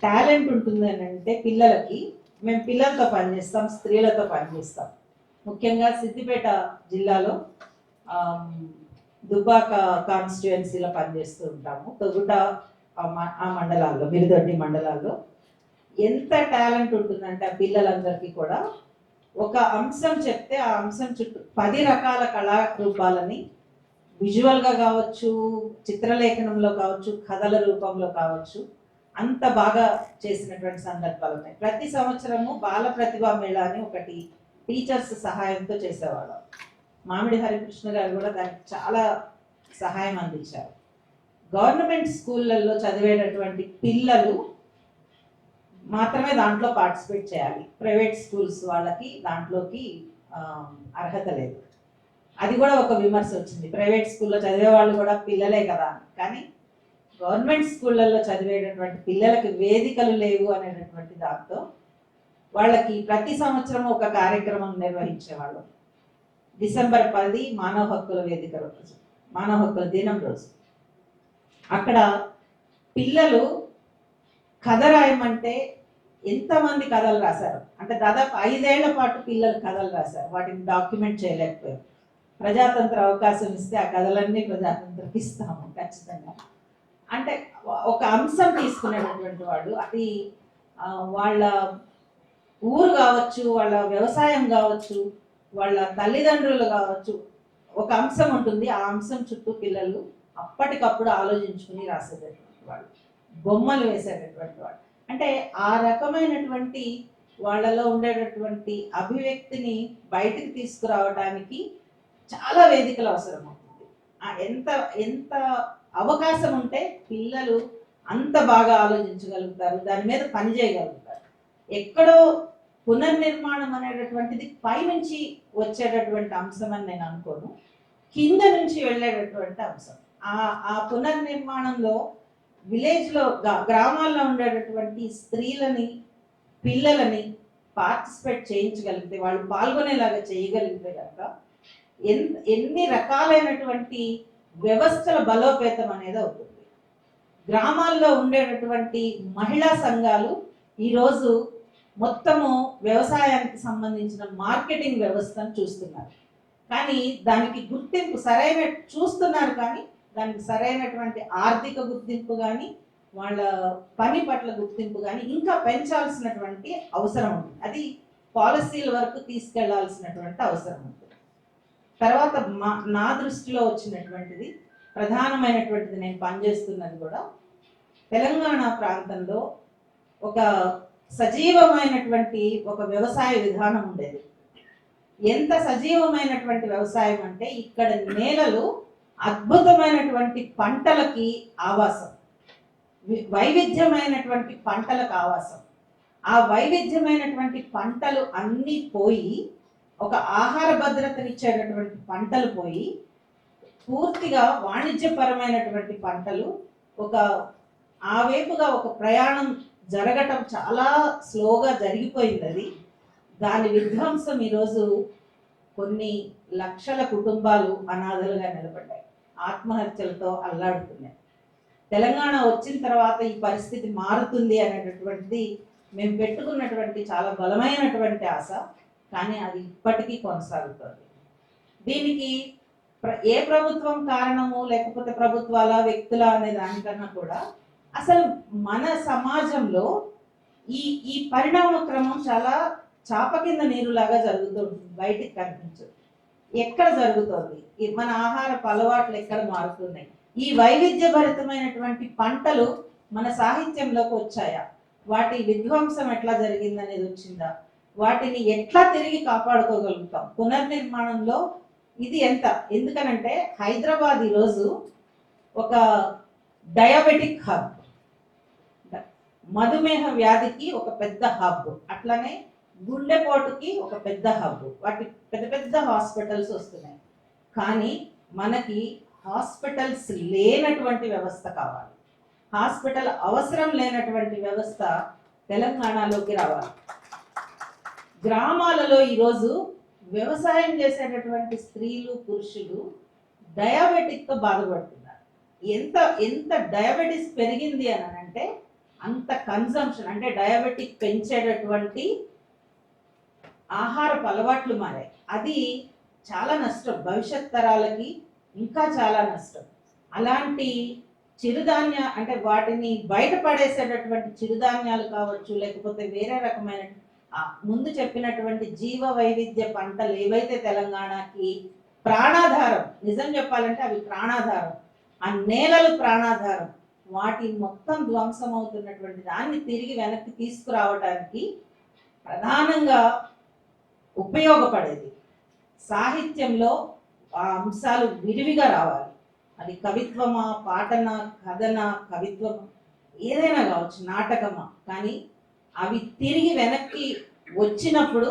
టాలెంట్ ఉంటుంది అని అంటే, పిల్లలకి, మేము పిల్లలతో పనిచేస్తాం, స్త్రీలతో పనిచేస్తాం. ముఖ్యంగా సిద్దిపేట జిల్లాలో దుబ్బాక కాన్స్టిట్యుయెన్సీలో పనిచేస్తూ ఉంటాము. తొగుట ఆ మండలాల్లో, మిరుదొడ్డి మండలాల్లో ఎంత టాలెంట్ ఉంటుందంటే ఆ పిల్లలందరికీ కూడా ఒక అంశం చెప్తే ఆ అంశం చుట్టూ 10 రకాల కళారూపాలని విజువల్గా కావచ్చు, చిత్రలేఖనంలో కావచ్చు, కథల రూపంలో కావచ్చు, అంత బాగా చేసినటువంటి సందర్భాలు ఉన్నాయి. ప్రతి సంవత్సరము బాల ప్రతిభా మేళా అని ఒకటి టీచర్స్ సహాయంతో చేసేవాళ్ళం. మామిడి హరికృష్ణ గారు కూడా దానికి చాలా సహాయం అందించారు. గవర్నమెంట్ స్కూళ్ళల్లో చదివేటటువంటి పిల్లలు మాత్రమే దాంట్లో పార్టిసిపేట్ చేయాలి. ప్రైవేట్ స్కూల్స్ వాళ్ళకి దాంట్లోకి అర్హత లేదు. అది కూడా ఒక విమర్శ వచ్చింది, ప్రైవేట్ స్కూల్లో చదివే వాళ్ళు కూడా పిల్లలే కదా అని. కానీ గవర్నమెంట్ స్కూళ్ళల్లో చదివేటటువంటి పిల్లలకి వేదికలు లేవు అనేటటువంటి దాంతో వాళ్ళకి ప్రతి సంవత్సరం ఒక కార్యక్రమం నిర్వహించేవాళ్ళు. డిసెంబర్ 10 మానవ హక్కుల వేదిక రోజు, మానవ హక్కుల దినం రోజు, అక్కడ పిల్లలు కథ రాయమంటే ఎంతమంది కథలు రాశారు అంటే దాదాపు 5 ఏళ్ల పాటు పిల్లలు కథలు రాశారు. వాటిని డాక్యుమెంట్ చేయలేకపోయారు. ప్రజాతంత్ర అవకాశం ఇస్తే ఆ కథలన్నీ ప్రజాతంత్రకి ఇస్తాము ఖచ్చితంగా. అంటే ఒక అంశం తీసుకునేటటువంటి వాళ్ళు, అది వాళ్ళ ఊరు కావచ్చు, వాళ్ళ వ్యవసాయం కావచ్చు, వాళ్ళ తల్లిదండ్రులు కావచ్చు, ఒక అంశం ఉంటుంది. ఆ అంశం చుట్టూ పిల్లలు అప్పటికప్పుడు ఆలోచించుకుని రాసేటటువంటి వాళ్ళు, బొమ్మలు వేసేటటువంటి వాళ్ళు. అంటే ఆ రకమైనటువంటి వాళ్ళలో ఉండేటటువంటి అభివ్యక్తిని బయటికి తీసుకురావడానికి చాలా వేదికలు అవసరం అవుతుంది. ఎంత ఎంత అవకాశం ఉంటే పిల్లలు అంత బాగా ఆలోచించగలుగుతారు, దాని మీద పని చేయగలుగుతారు. ఎక్కడో పునర్నిర్మాణం అనేటటువంటిది పైనుంచి వచ్చేటటువంటి అంశం అని నేను అనుకోను, కింద నుంచి వెళ్ళేటటువంటి అంశం. ఆ పునర్నిర్మాణంలో విలేజ్లో గ్రామాల్లో ఉండేటటువంటి స్త్రీలని, పిల్లలని పార్టిసిపేట్ చేయించగలిగితే, వాళ్ళు పాల్గొనేలాగా చేయగలిగితే కనుక ఎన్ని రకాలైనటువంటి వ్యవస్థల బలోపేతం అనేది అవుతుంది. గ్రామాల్లో ఉండేటటువంటి మహిళా సంఘాలు ఈరోజు మొత్తము వ్యవసాయానికి సంబంధించిన మార్కెటింగ్ వ్యవస్థను చూస్తున్నారు. కానీ దానికి గుర్తింపు చూస్తున్నారు కానీ దానికి సరైనటువంటి ఆర్థిక గుర్తింపు కానీ, వాళ్ళ పని పట్ల గుర్తింపు కానీ ఇంకా పెంచాల్సినటువంటి అవసరం ఉంది. అది పాలసీల వరకు తీసుకెళ్లాల్సినటువంటి అవసరం ఉంది. తర్వాత నా దృష్టిలో వచ్చినటువంటిది ప్రధానమైనటువంటిది, నేను పనిచేస్తున్నది కూడా తెలంగాణ ప్రాంతంలో ఒక సజీవమైనటువంటి ఒక వ్యవసాయ విధానం ఉండేది. ఎంత సజీవమైనటువంటి వ్యవసాయం అంటే ఇక్కడ నేలలు అద్భుతమైనటువంటి పంటలకి ఆవాసం, వైవిధ్యమైనటువంటి పంటలకు ఆవాసం. ఆ వైవిధ్యమైనటువంటి పంటలు అన్నీ పోయి, ఒక ఆహార భద్రతనిచ్చేటటువంటి పంటలు పోయి, పూర్తిగా వాణిజ్యపరమైనటువంటి పంటలు ఒక ఆ వైపుగా ఒక ప్రయాణం జరగటం చాలా స్లోగా జరిగిపోయింది. అది దాని విధ్వంసం ఈరోజు కొన్ని లక్షల కుటుంబాలు అనాథలుగా నిలబడ్డాయి, ఆత్మహత్యలతో అల్లాడుతున్నాయి. తెలంగాణ వచ్చిన తర్వాత ఈ పరిస్థితి మారుతుంది అనేటటువంటిది మేము పెట్టుకున్నటువంటి చాలా బలమైనటువంటి ఆశ, కానీ అది ఇప్పటికీ కొనసాగుతుంది. దీనికి ఏ ప్రభుత్వం కారణము, లేకపోతే ప్రభుత్వాల, వ్యక్తుల అనే దానికన్నా కూడా అసలు మన సమాజంలో ఈ పరిణామ క్రమం చాలా చాప కింద నీరులాగా జరుగుతుంది, బయటికి కనిపించదు. ఎక్కడ జరుగుతుంది, మన ఆహారపు అలవాట్లు ఎక్కడ మారుతున్నాయి, ఈ వైవిధ్యభరితమైనటువంటి పంటలు మన సాహిత్యంలోకి వచ్చాయా, వాటి విధ్వంసం ఎట్లా జరిగిందనేది వచ్చిందా, వాటిని ఎట్లా తిరిగి కాపాడుకోగలుగుతాం పునర్నిర్మాణంలో, ఇది ఎంత. ఎందుకనంటే హైదరాబాద్ ఈరోజు ఒక డయాబెటిక్ హబ్, మధుమేహ వ్యాధికి ఒక పెద్ద హబ్, అట్లనే గుండెపోటుకి ఒక పెద్ద హబ్, వాటి పెద్ద పెద్ద హాస్పిటల్స్ వస్తున్నాయి. కానీ మనకి హాస్పిటల్స్ లేనటువంటి వ్యవస్థ కావాలి, హాస్పిటల్ అవసరం లేనటువంటి వ్యవస్థ తెలంగాణలోకి రావాలి. గ్రామాలలో ఈరోజు వ్యవసాయం చేసేటటువంటి స్త్రీలు, పురుషులు డయాబెటిక్తో బాధపడుతున్నారు. ఎంత ఎంత డయాబెటిస్ పెరిగింది అని అంటే అంత కన్జంప్షన్, అంటే డయాబెటిక్ పెంచేటటువంటి ఆహారపు అలవాట్లు మారాయి. అది చాలా నష్టం, భవిష్యత్ తరాలకి ఇంకా చాలా నష్టం. అలాంటి అంటే వాటిని బయటపడేసేటటువంటి చిరుధాన్యాలు కావచ్చు, లేకపోతే వేరే రకమైన ముందు చెప్పినటువంటి జీవ వైవిధ్య పంటలు ఏవైతే తెలంగాణకి ప్రాణాధారం, నిజం చెప్పాలంటే అవి ప్రాణాధారం, ఆ నేలలు ప్రాణాధారం, వాటి మొత్తం ధ్వంసం అవుతున్నటువంటి దాన్ని తిరిగి వెనక్కి తీసుకురావడానికి ప్రధానంగా ఉపయోగపడేది సాహిత్యంలో ఆ అంశాలు విరివిగా రావాలి. అది కవిత్వమా, పాటన, కథన, కవిత్వమా, ఏదైనా కావచ్చు, నాటకమా, కానీ అవి తిరిగి వెనక్కి వచ్చినప్పుడు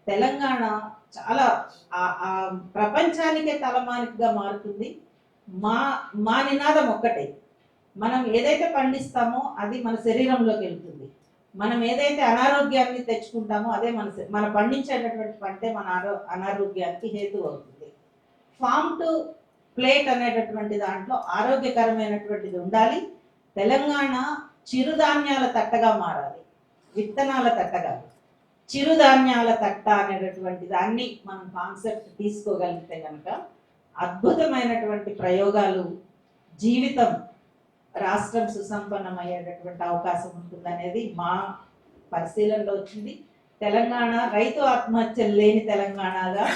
తెలంగాణ చాలా ఆ ప్రపంచానికే తలమానికగా మారుతుంది. మా నినాదం ఒక్కటే, మనం ఏదైతే పండిస్తామో అది మన శరీరంలోకి వెళ్తుంది. మనం ఏదైతే అనారోగ్యాన్ని తెచ్చుకుంటామో అదే మన పండించేటటువంటి పంటే మన అనారోగ్యానికి హేతు అవుతుంది. ఫార్మ్ టు ప్లేట్ అనేటటువంటి దాంట్లో ఆరోగ్యకరమైనటువంటిది ఉండాలి. తెలంగాణ చిరుధాన్యాల తట్టగా మారాలి, విత్తనాల తట్టగా. చిరుధాన్యాల తట్ట అనేటటువంటి దాన్ని మనం కాన్సెప్ట్ తీసుకోగలిగితే కనుక అద్భుతమైనటువంటి ప్రయోగాలు, జీవితం, రాష్ట్రం సుసంపన్నమయ్యేటటువంటి అవకాశం ఉంటుందనేది మా పరిశీలనలో వచ్చింది. తెలంగాణ రైతు ఆత్మహత్యలు లేని తెలంగాణగా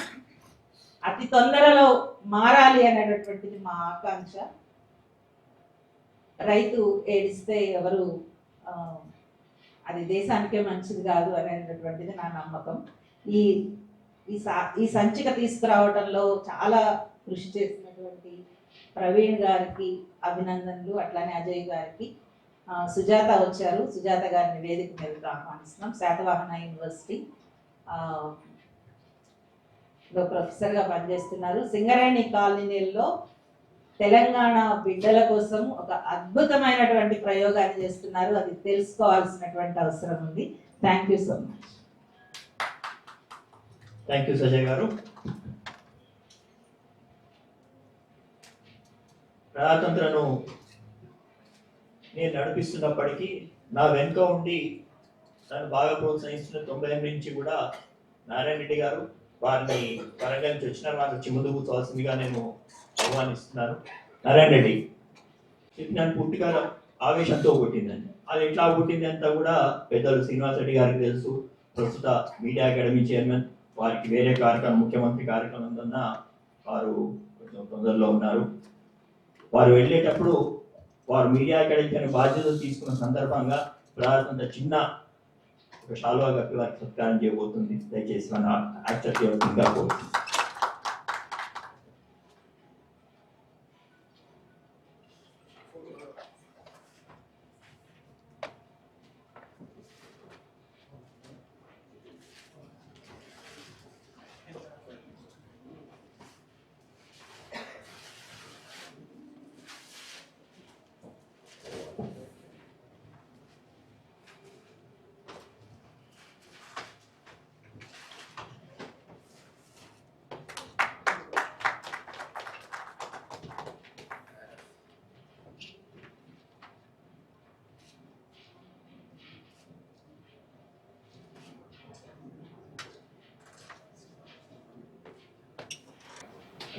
అతి తొందరలో మారాలి అనేటటువంటిది మా ఆకాంక్ష. రైతు ఏడిస్తే ఎవరు అది దేశానికే మంచిది కాదు అనేటటువంటిది నా నమ్మకం. ఈ సంచిక తీసుకురావడంలో చాలా కృషి చేసినటువంటి ప్రవీణ్ గారికి అభినందనలు, అట్లానే అజయ్ గారికి. సుజాత వచ్చారు, సుజాత గారిని వేదిక మీదకి ఆహ్వానిస్తున్నాం. శాతవాహన యూనివర్సిటీ లో ప్రొఫెసర్గా పనిచేస్తున్నారు. సింగరేణి కాలనీలో తెలంగాణ బిడ్డల కోసం ఒక అద్భుతమైనటువంటి ప్రయోగాన్ని చేస్తున్నారు. అది తెలుసుకోవాల్సినటువంటి అవసరం ఉంది. Thank you so much. Thank you Sajay గారు. ప్రజాతంత్రను నేను నడిపిస్తున్నప్పటికీ నా వెనుక ఉండి నన్ను బాగా ప్రోత్సహించిన 98 నుంచి కూడా నారాయణ రెడ్డి గారు, వారిని వరంగల్ నుంచి వచ్చిన వారిని వచ్చి ముందు కూర్చోవాల్సిందిగా నేను ఆహ్వానిస్తున్నాను. నారాయణ రెడ్డి నన్ను పూర్తిగా ఆవేశంతో కొట్టిందండి. అది ఎట్లా కొట్టింది అంతా కూడా పెద్దలు శ్రీనివాస్ రెడ్డి గారికి తెలుసు. ప్రస్తుత మీడియా అకాడమీ చైర్మన్, వారికి వేరే కార్యక్రమం, ముఖ్యమంత్రి కార్యక్రమం వలన వారు కొంచెం తొందరలో ఉన్నారు. వారు వెళ్ళేటప్పుడు వారు మీడియా అకాడమీ బాధ్యతలు తీసుకున్న సందర్భంగా ప్రారంభంత చిన్న ఒక శాలువా కప్పి వారికి సత్కారం చేయబోతుంది. దయచేసి మన యాక్సెప్ట్ చేయవలసిందిగా కోరుతుంది.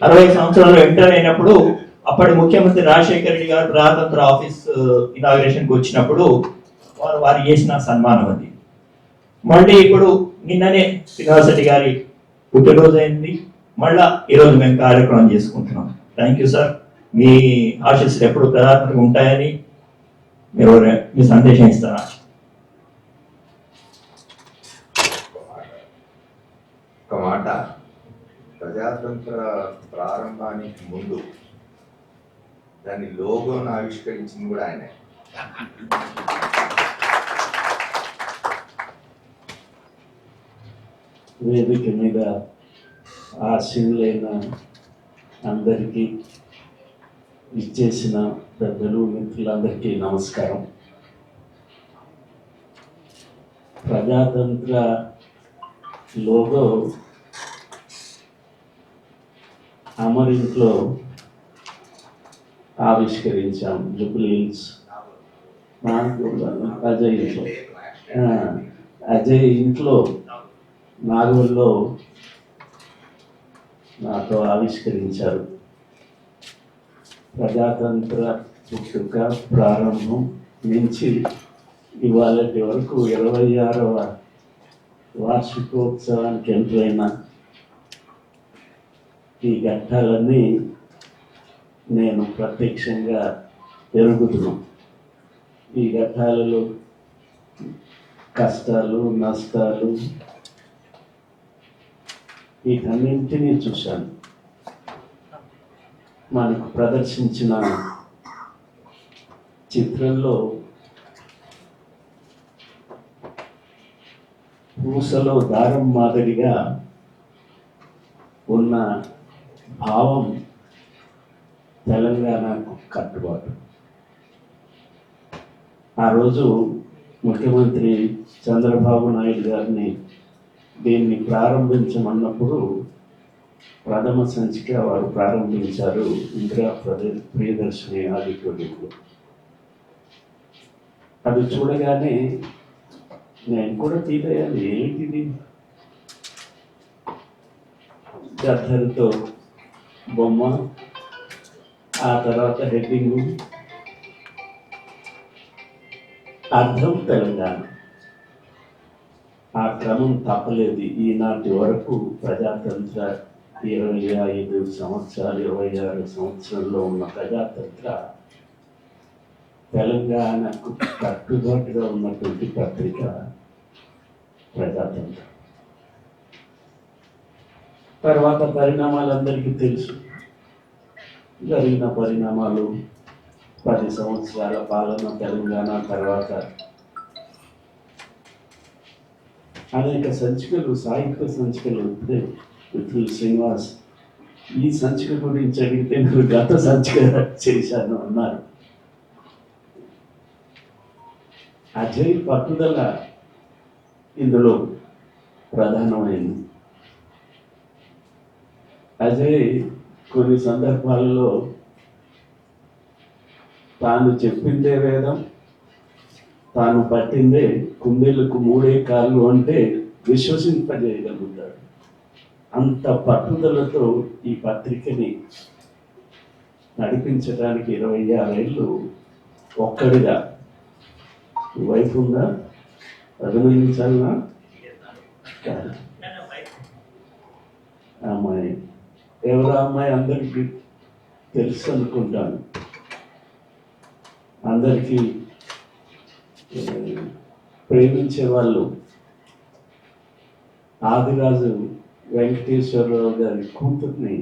అరవై సంవత్సరాలు ఎంటర్ అయినప్పుడు అప్పటి ముఖ్యమంత్రి రాజశేఖర రెడ్డి గారు ప్రజాతంత్ర ఆఫీస్ ఇనాగ్రేషన్కి వచ్చినప్పుడు వారు చేసిన సన్మానం అది. మళ్ళీ ఇప్పుడు నిన్ననే శ్రీనివాస్ రెడ్డి గారి పుట్టినరోజు అయింది. మళ్ళా ఈరోజు మేము కార్యక్రమం చేసుకుంటున్నాం. Thank you sir. మీ ఆశీస్సులు ఎప్పుడు ప్రజాతంత్రంగా ఉంటాయని మీరు మీ సందేశం ఇస్తారా? ఒక మాట, ప్రజాతంత్ర ప్రారంభానికి ముందు దాని లోగోను ఆవిష్కరించింది కూడా ఆయనే. వేదిక మీద ఆశీనులైన అందరికీ, ఇచ్చేసిన పెద్దలు, మిత్రులందరికీ నమస్కారం. ప్రజాతంత్ర లోగో అమరింట్లో ఆవిష్కరించాం. జూబ్లీ హిల్స్ అజయ్ ఇంట్లో, అజయ్ ఇంట్లో నాగూర్లో నాతో ఆవిష్కరించారు. ప్రజాతంత్ర పుట్టుక ప్రారంభం నుంచి ఇవాళటి వరకు 26వ వార్షికోత్సవానికి ఎంటరైన ఈ ఘట్టాలన్నీ నేను ప్రత్యక్షంగా ఎరుగుతున్నాను. ఈ ఘట్టాలలో కష్టాలు, నష్టాలు వీటన్నింటినీ చూశాను. మనకు ప్రదర్శించిన చిత్రంలో పూసలో దారం మాదిరిగా ఉన్న భావం తెలంగాణకు కట్టుబాటు. ఆ రోజు ముఖ్యమంత్రి చంద్రబాబు నాయుడు గారిని దీన్ని ప్రారంభించమన్నప్పుడు ప్రథమ సంచిక వారు ప్రారంభించారు ఇందిరా ప్రియదర్శిని ఆడిటోరియంలో. అది చూడగానే నేను కూడా ఫీల్ అయ్యాను, ఏంటిది గద్దరితో బొమ్మ, ఆ తర్వాత హెడ్డింగు, అర్థం తెలంగాణ. ఆ క్రమం తప్పలేదు. ఈనాటి వరకు ప్రజాతంత్ర 25 సంవత్సరాలు 26 సంవత్సరంలో ఉన్న ప్రజాతంత్ర తెలంగాణకు కట్టుబాటుగా ఉన్నటువంటి పత్రిక ప్రజాతంత్రం. తర్వాత పరిణామాలు అందరికీ తెలుసు. జరిగిన పరిణామాలు 10 సంవత్సరాల పాలన తెలంగాణ తర్వాత అనేక సంచికలు, సాహిత్య సంచికలు. ఇప్పుడే విఠల్ శ్రీనివాస్ ఈ సంచిక గురించి అడిగితే నేను గత సంచిక చేశాను అన్నారు. అజయ్ పట్టుదల ఇందులో ప్రధానమైంది. అజయ్ కొన్ని సందర్భాల్లో తాను చెప్పిందే వేదం, తాను పట్టిందే కుందేళ్లకు 3 కాళ్ళు అంటే విశ్వసింపజేయగలుగుతాడు. అంత పట్టుదలతో ఈ పత్రికని నడిపించడానికి 26 ఏళ్ళు ఒక్కడిగా. వైఫ్ ఉందా? అభినందించాలనా? అమ్మాయి ఎవరో అమ్మాయి అందరికీ తెలుసు అనుకుంటాను. అందరికీ ప్రేమించే వాళ్ళు ఆదిరాజు వెంకటేశ్వరరావు గారి కూతుర్ని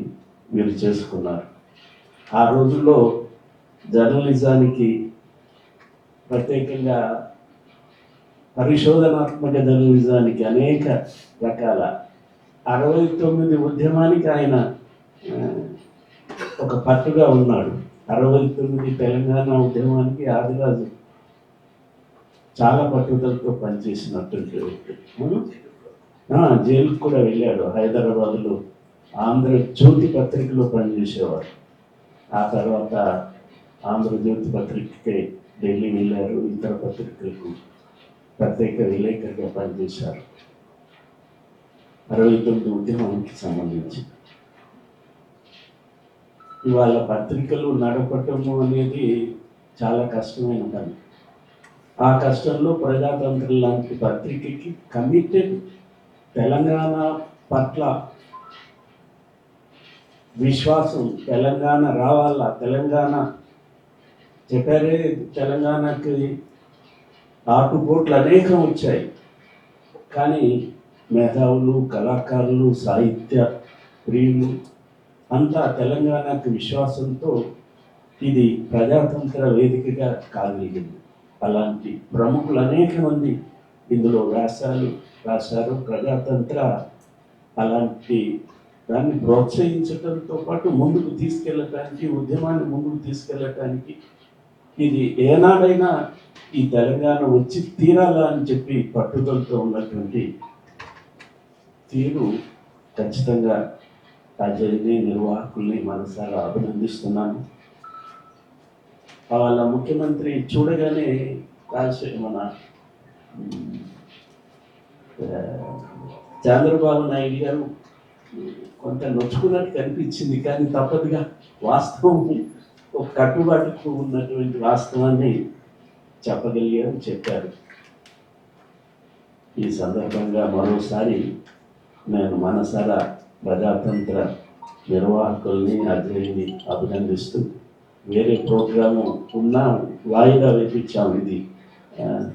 మీరు చేసుకున్నారు. ఆ రోజుల్లో జర్నలిజానికి ప్రత్యేకంగా పరిశోధనాత్మక జర్నలిజానికి అనేక రకాల 69 ఉద్యమానికి ఆయన ఒక పట్టుగా ఉన్నాడు. 69 తెలంగాణ ఉద్యమానికి ఆదిరాజు చాలా పట్టుదలతో పనిచేసినటువంటి వ్యక్తి. జైలుకు కూడా వెళ్ళాడు. హైదరాబాద్లో ఆంధ్రజ్యోతి పత్రికలో పనిచేసేవాడు. ఆ తర్వాత ఆంధ్రజ్యోతి పత్రికకి ఢిల్లీ వెళ్ళారు. ఇతర పత్రికలకు ప్రత్యేక విలేకరుగా పనిచేశారు. 69 ఉద్యమానికి సంబంధించి ఇవాళ పత్రికలు నడపటము అనేది చాలా కష్టమైన పని. ఆ కష్టంలో ప్రజాతంత్రం లాంటి పత్రికకి కమిటెడ్, తెలంగాణ పట్ల విశ్వాసం, తెలంగాణ రావాలా, తెలంగాణ చెప్పారే, తెలంగాణకి ఆటుపోట్లు అనేకం వచ్చాయి. కానీ మేధావులు, కళాకారులు, సాహిత్య ప్రియులు అంతా తెలంగాణకు విశ్వాసంతో ఇది ప్రజాతంత్ర వేదికగా కాగలిగింది. అలాంటి ప్రముఖులు అనేక మంది ఇందులో వ్యాసాలు రాశారు. ప్రజాతంత్ర అలాంటి దాన్ని ప్రోత్సహించడంతో పాటు ముందుకు తీసుకెళ్ళటానికి, ఉద్యమాన్ని ముందుకు తీసుకెళ్ళటానికి ఇది ఏనాడైనా ఈ తెలంగాణ వచ్చి తీరాలా అని చెప్పి పట్టుదలతో ఉన్నటువంటి తీరు ఖచ్చితంగా అజయ్ని, నిర్వాహకుల్ని మనసారా అభినందిస్తున్నాను. వాళ్ళ ముఖ్యమంత్రి చూడగానే మన చంద్రబాబు నాయుడు గారు కొంత నొచ్చుకున్నట్టు కనిపించింది. కానీ తప్పదుగా వాస్తవం, ఒక కట్టుబాటుకు ఉన్నటువంటి వాస్తవాన్ని చెప్పారు. ఈ సందర్భంగా మరోసారి నేను మనసారా ప్రజాతంత్ర నిర్వాహకుల్ని అజయ్ని అభినందిస్తూ, వేరే ప్రోగ్రాము ఉన్నా వాయిదా వేపించాము. ఇది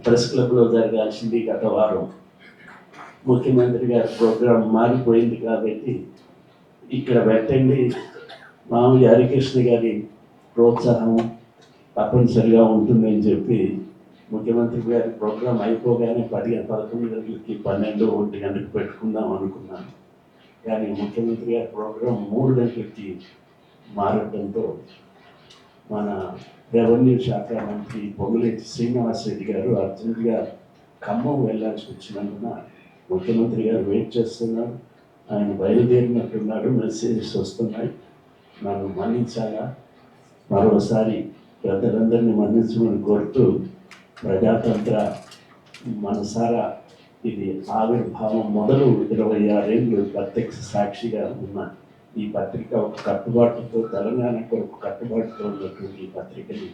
ప్రెస్ క్లబ్లో జరగాల్సింది గత వారం. ముఖ్యమంత్రి గారి ప్రోగ్రాం మారిపోయింది కాబట్టి ఇక్కడ పెట్టండి, మామూలు హరికృష్ణ గారి ప్రోత్సాహం తప్పనిసరిగా ఉంటుందని చెప్పి ముఖ్యమంత్రి గారి ప్రోగ్రాం అయిపోగానే 11 గంటలకి 12, 1 గంటలకు పెట్టుకుందాం అనుకున్నాను. కానీ ముఖ్యమంత్రి గారి ప్రోగ్రాం 3 గంటలకి మారడంతో మన రెవెన్యూ శాఖ మంత్రి పొంగులేటి శ్రీనివాసరెడ్డి గారు అర్జెంటుగా ఖమ్మం వెళ్ళాల్సి వచ్చినందున ముఖ్యమంత్రి గారు వెయిట్ చేస్తున్నారు. ఆయన బయలుదేరినట్టున్నాడు, మెసేజెస్ వస్తున్నాయి. నన్ను మన్నించాలా, మరోసారి పెద్దలందరినీ మన్నించమని కోరుతూ, ప్రజాతంత్ర మనసారా ఇది ఆవిర్భావం మొదలు 26 ఏళ్ళు ప్రత్యక్ష సాక్షిగా ఉన్న ఈ పత్రిక ఒక కట్టుబాటుతో, తెలంగాణకు ఒక కట్టుబాటుతో ఉన్నటువంటి ఈ పత్రికని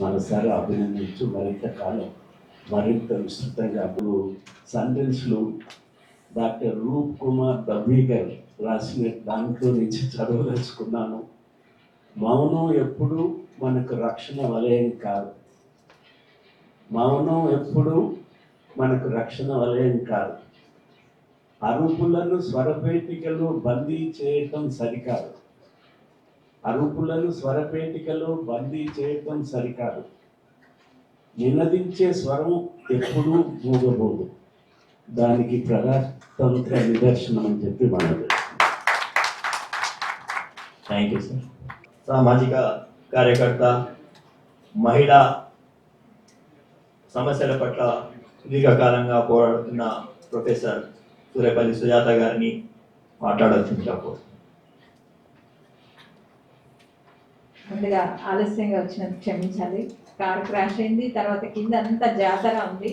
మనసారా అభినందించు. మరింత కాలం మరింత విస్తృతంగా సెంటెన్స్లు డాక్టర్ రూప్ కుమార్ దబ్బీకర్ రాసిన దాంట్లో నుంచి చదవదలుచుకున్నాను. మౌనం ఎప్పుడు మనకు రక్షణ వలయం కాదు. మౌనం ఎప్పుడు మనకు రక్షణ వలయం కాదు. అరుపులను స్వరపేటికలు బందీ చేయటం సరికాదు. అరుపులను స్వరపేటికలు బందీ చేయటం సరికాదు. నినదించే స్వరం ఎప్పుడూ మూగబోదు. దానికి ప్రజాతంత్ర నిదర్శనం అని చెప్పి మనది. Thank you sir. సామాజిక కార్యకర్త, మహిళా సమస్యల పట్ల దీర్ఘకాలంగా పోరాడుతున్న ప్రొఫెసర్ సూర్యపల్లి సుజాత గారిని మాట్లాడాల్సిందిగా కోరుతున్నాను. ముందుగా ఆలస్యంగా వచ్చినందుకు క్షమించాలి. కారు క్రాష్ అయింది, తర్వాత కింద అంతా జాతర ఉంది,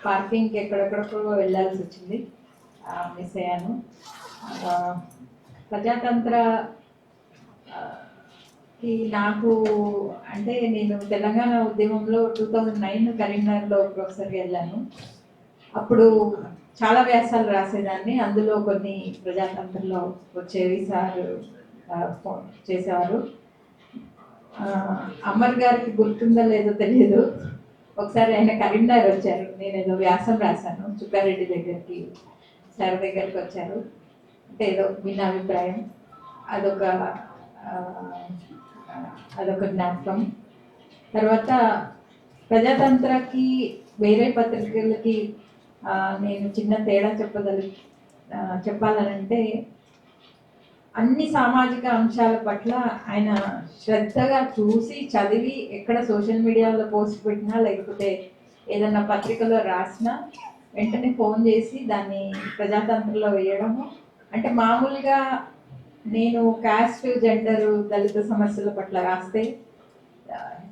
పార్కింగ్కి ఎక్కడెక్కడికో వెళ్ళాల్సి వచ్చింది, మిస్ అయ్యాను. ప్రజాతంత్ర నాకు అంటే నేను తెలంగాణ ఉద్యమంలో 2009 కరీంనగర్లో ప్రొఫెసర్గా వెళ్ళాను. అప్పుడు చాలా వ్యాసాలు రాసేదాన్ని, అందులో కొన్ని ప్రజాతంత్రంలో వచ్చేవి, సార్ చేసేవారు. అమర్ గారికి గుర్తుందో లేదో తెలియదు, ఒకసారి ఆయన కరీంనగర్ వచ్చారు, నేను ఏదో వ్యాసం రాశాను, చుక్కారెడ్డి దగ్గరికి సార్ దగ్గరికి వచ్చారు. అంటే ఏదో విన్న అభిప్రాయం, అదొక జ్ఞాపకం. తర్వాత ప్రజాతంత్రకి వేరే పత్రికలకి నేను చిన్న తేడా చెప్పాలనంటే, అన్ని సామాజిక అంశాల పట్ల ఆయన శ్రద్ధగా చూసి చదివి, ఎక్కడ సోషల్ మీడియాలో పోస్ట్ పెట్టినా లేకపోతే ఏదన్నా పత్రికలో రాసినా వెంటనే ఫోన్ చేసి దాన్ని ప్రజాతంత్రంలో వేయడము. అంటే మామూలుగా నేను కాస్ట్, జెండర్, దళిత సమస్యల పట్ల రాస్తే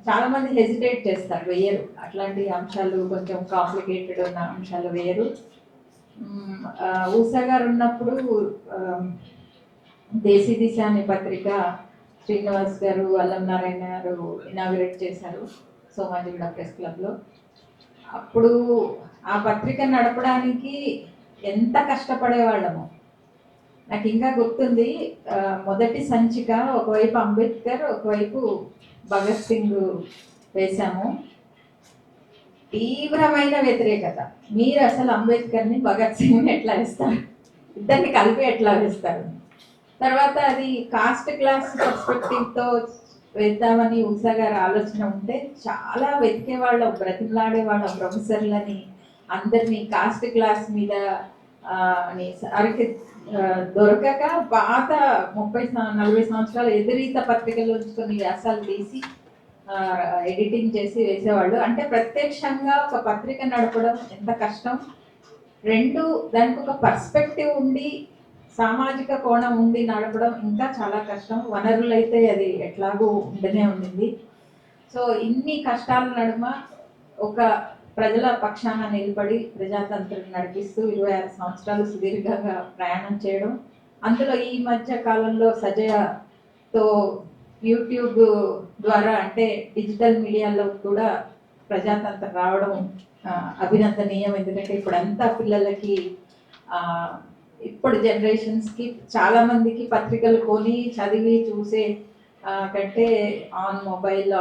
చాలామంది హెజిటేట్ చేస్తారు, వేయరు. అట్లాంటి అంశాలు కొంచెం కాంప్లికేటెడ్ ఉన్న అంశాలు వేయరు. ఊషా గారు ఉన్నప్పుడు దేశీ దిశ అనే పత్రిక శ్రీనివాస్ గారు, అల్లం నారాయణ గారు ఇనాగ్రేట్ చేశారు సోమాజిగూడ ప్రెస్ క్లబ్లో. అప్పుడు ఆ పత్రిక నడపడానికి ఎంత కష్టపడేవాళ్ళము నాకు ఇంకా గుర్తుంది. మొదటి సంచిక ఒకవైపు అంబేద్కర్, ఒకవైపు భగత్ సింగ్ వేశాము. తీవ్రమైన వ్యతిరేకత, మీరు అసలు అంబేద్కర్ని భగత్ సింగ్ని ఎట్లా వేస్తారు, ఇద్దరిని కలిపి ఎట్లా వేస్తారు. తర్వాత అది కాస్ట్ క్లాస్ పర్స్పెక్టివ్తో వేద్దామని ఉషా గారి ఆలోచన ఉంటే చాలా వెతికేవాళ్ళం, బ్రతిమలాడేవాళ్ళం ప్రొఫెసర్లని అందరినీ కాస్ట్ క్లాస్ మీద అరికి దొరకక పాత 30-40 సంవత్సరాల ఎదురీత పత్రికలు ఉంచుకొని వ్యాసాలు తీసి ఎడిటింగ్ చేసి వేసేవాళ్ళు. అంటే ప్రత్యక్షంగా ఒక పత్రిక నడపడం ఎంత కష్టం. రెండు, దానికి ఒక పర్స్పెక్టివ్ ఉండి సామాజిక కోణం ఉండి నడపడం ఇంకా చాలా కష్టం. వనరులు అయితే అది ఎట్లాగూ ఉండనే ఉండింది. సో ఇన్ని కష్టాల నడుమ ఒక ప్రజల పక్షాన నిలబడి ప్రజాతంత్రం నడిపిస్తూ 26 సంవత్సరాలు సుదీర్ఘంగా ప్రయాణం చేయడం, అందులో ఈ మధ్య కాలంలో సజయతో యూట్యూబ్ ద్వారా అంటే డిజిటల్ మీడియాలో కూడా ప్రజాతంత్రం రావడం అభినందనీయం. ఎందుకంటే ఇప్పుడంతా పిల్లలకి ఇప్పుడు జనరేషన్స్కి చాలా మందికి పత్రికలు కొని చదివి చూసే కంటే ఆన్ మొబైల్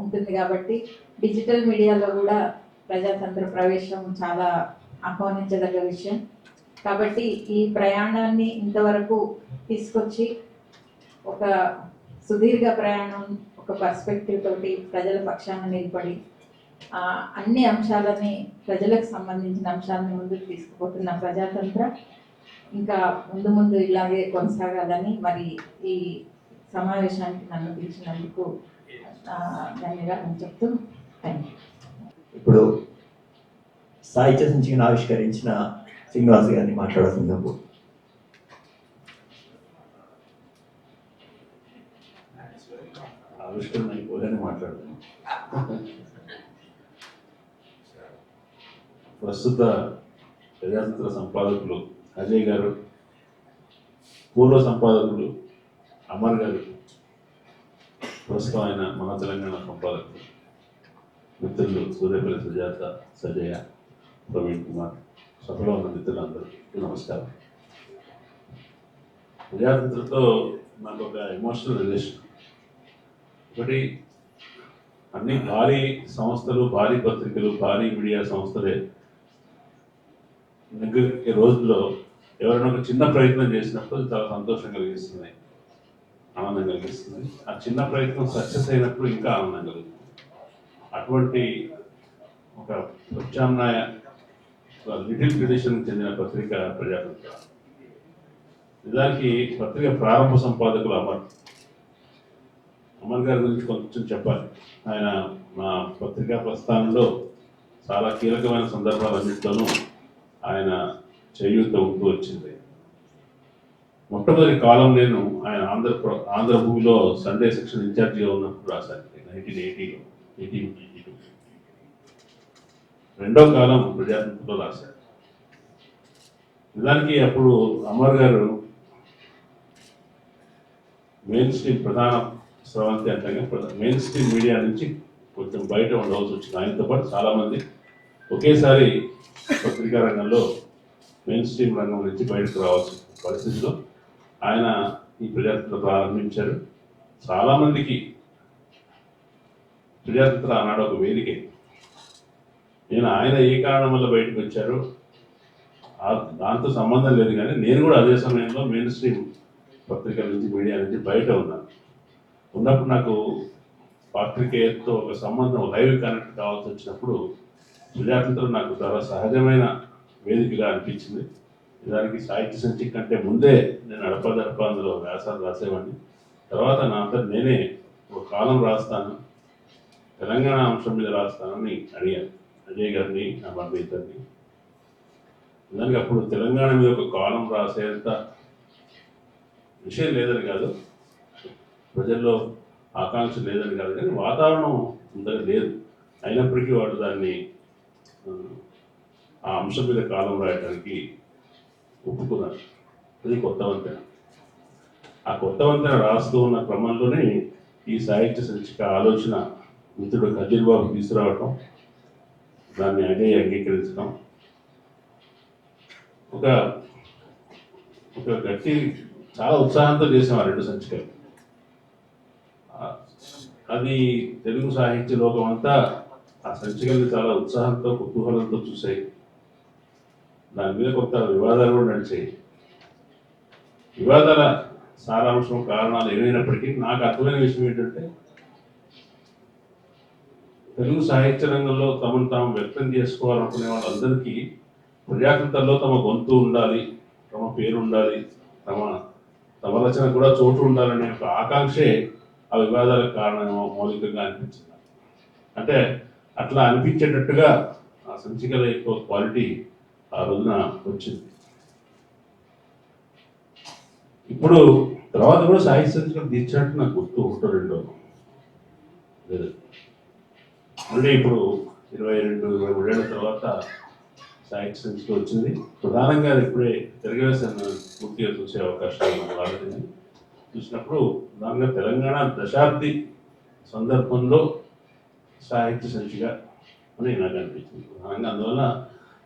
ఉంటుంది కాబట్టి డిజిటల్ మీడియాలో కూడా ప్రజాతంత్ర ప్రవేశం చాలా ఆహ్వానించదగ్గ విషయం. కాబట్టి ఈ ప్రయాణాన్ని ఇంతవరకు తీసుకొచ్చి ఒక సుదీర్ఘ ప్రయాణం, ఒక పర్స్పెక్టివ్ తోటి ప్రజల పక్షాన నిలబడి అన్ని అంశాలని, ప్రజలకు సంబంధించిన అంశాలని ముందుకు తీసుకుపోతున్న ప్రజాతంత్ర ఇంకా ముందు ముందు ఇలాగే కొనసాగాలని, మరి ఈ సమావేశానికి నన్ను పిలిచినందుకు ధన్యవాదాలు చెప్తూ థ్యాంక్ యూ. ఇప్పుడు సాహిత్య సంచికను ఆవిష్కరించిన శ్రీనివాస్ గారిని మాట్లాడుతున్నాము. ఆవిష్కరణ అయిపోగానే మాట్లాడుతున్నాం. ప్రస్తుత ప్రజాతంత్ర సంపాదకులు అజయ్ గారు, పూర్వ సంపాదకులు అమర్ గారు, ప్రస్తుతం ఆయన మన తెలంగాణ సంపాదకులు మిత్రులు సూర్యపల్లి సుజాత, సజయ, ప్రవీణ్ కుమార్, సభలో ఉన్న మిత్రులందరికీ నమస్కారం. ప్రజాతంత్రతో నాకు ఒక ఎమోషనల్ రిలేషన్. ఒకటి, అన్ని భారీ సంస్థలు, భారీ పత్రికలు, భారీ మీడియా సంస్థలే దగ్గరికి రోజుల్లో ఎవరైనా ఒక చిన్న ప్రయత్నం చేసినప్పుడు చాలా సంతోషం కలిగిస్తుంది, ఆనందం కలిగిస్తుంది. ఆ చిన్న ప్రయత్నం సక్సెస్ అయినప్పుడు ఇంకా ఆనందం కలుగుతుంది. అటువంటి ఒక ప్రత్యామ్నాయ లిటిల్ ట్రెడిషన్కి చెందిన పత్రిక ప్రజాతంత్ర. నిజానికి పత్రిక ప్రారంభ సంపాదకులు అమర్ గారి గురించి కొంచెం చెప్పాలి. ఆయన మా పత్రికా ప్రస్థానంలో చాలా కీలకమైన సందర్భాలన్నింటిలోనూ ఆయన చేయూత ఉంటూ వచ్చింది. మొట్టమొదటి కాలం నేను ఆయన ఆంధ్రభూమిలో సండే సెక్షన్ ఇన్ఛార్జిగా ఉన్నప్పుడు రాశాను, 1980లో. రెండో కాలం ప్రజాతంత్రంలో రాశారు. నిజానికి అప్పుడు అమర్ గారు మెయిన్ స్ట్రీమ్ ప్రధాన స్రవంతి అంటగా మెయిన్ స్ట్రీమ్ మీడియా నుంచి కొంచెం బయట ఉండవలసి వచ్చింది. ఆయనతో పాటు చాలామంది ఒకేసారి పత్రికా రంగంలో మెయిన్ స్ట్రీమ్ రంగం నుంచి బయటకు రావాల్సిన పరిస్థితిలో ఆయన ఈ ప్రజాతంత్ర ప్రారంభించారు. చాలామందికి ప్రజాతంత్ర ఆనాడు ఒక వేదికే. నేను ఆయన ఏ కారణం వల్ల బయటకు వచ్చారో దాంతో సంబంధం లేదు, కానీ నేను కూడా అదే సమయంలో మెయిన్ స్ట్రీమ్ పత్రికల నుంచి, మీడియా నుంచి బయట ఉన్నాను. ఉన్నప్పుడు నాకు పాత్రికేయతో ఒక సంబంధం, లైవ్ కనెక్ట్ కావాల్సి వచ్చినప్పుడు ప్రజాతంత్రం నాకు చాలా సహజమైన వేదికగా అనిపించింది. దానికి సాహిత్య సంచిక కంటే ముందే నేను అడపదడప అందులో వ్యాసాలు రాసేవాడిని. తర్వాత నా అంతా నేనే ఒక కాలం రాస్తాను, తెలంగాణ అంశం మీద రాస్తానని అడిగాను అజయ్ గారిని, నా బంధువుని. దానికి అప్పుడు తెలంగాణ మీద ఒక కాలం రాసేంత విషయం లేదని కాదు, ప్రజల్లో ఆకాంక్ష లేదని కాదు, కానీ వాతావరణం అంతగా లేదు. అయినప్పటికీ వాడు దాన్ని ఆ అంశం మీద కాలం రాయడానికి ఒప్పుకున్నారు. అది కొత్త వంతెన. ఆ కొత్త వంతెన రాస్తూ ఉన్న క్రమంలోనే ఈ సాహిత్య సంచిక ఆలోచన మిత్రుడు ఖజీర్ బాబు తీసుకురావటం, దాన్ని అజయ్ అంగీకరించడం, ఒక గట్టి చాలా ఉత్సాహంతో చేసాం ఆ రెండు సంచికలు. అది తెలుగు సాహిత్య లోకం అంతా ఆ సంచికల్ని చాలా ఉత్సాహంతో, కుతూహలంతో చూసాయి. దాని మీద కొంత వివాదాలు కూడా నడిచాయి. వివాదాల సారాంశం, కారణాలు ఏమైనప్పటికీ నాకు అర్థమైన విషయం ఏంటంటే, తెలుగు సాహిత్య రంగంలో తమను తాము వ్యక్తం చేసుకోవాలనుకునే వాళ్ళందరికీ ప్రజాతంత్రంలో తమ గొంతు ఉండాలి, తమ పేరు ఉండాలి, తమ రచన కూడా చోటు ఉండాలనే ఒక ఆకాంక్షే ఆ వివాదాలకు కారణమేమో మౌలికంగా అనిపించింది. అంటే అట్లా అనిపించేటట్టుగా ఆ సంచికల యొక్క క్వాలిటీ ఆ రోజున వచ్చింది. ఇప్పుడు తర్వాత కూడా సాహిత్య సంచికలు తీర్చినట్టు నాకు గుర్తు ఒకటో రెండో లేదు. అంటే ఇప్పుడు 22-23 ఏళ్ళ తర్వాత సాహిత్య సంచిక వచ్చింది. ప్రధానంగా అది ఇప్పుడే తిరగవేశాను, పూర్తిగా చూసే అవకాశాలు నాకు రాలేదు. చూసినప్పుడు ప్రధానంగా తెలంగాణ దశాబ్ది సందర్భంలో సాహిత్య సంచిక అని నాకు అనిపించింది. అందువల్ల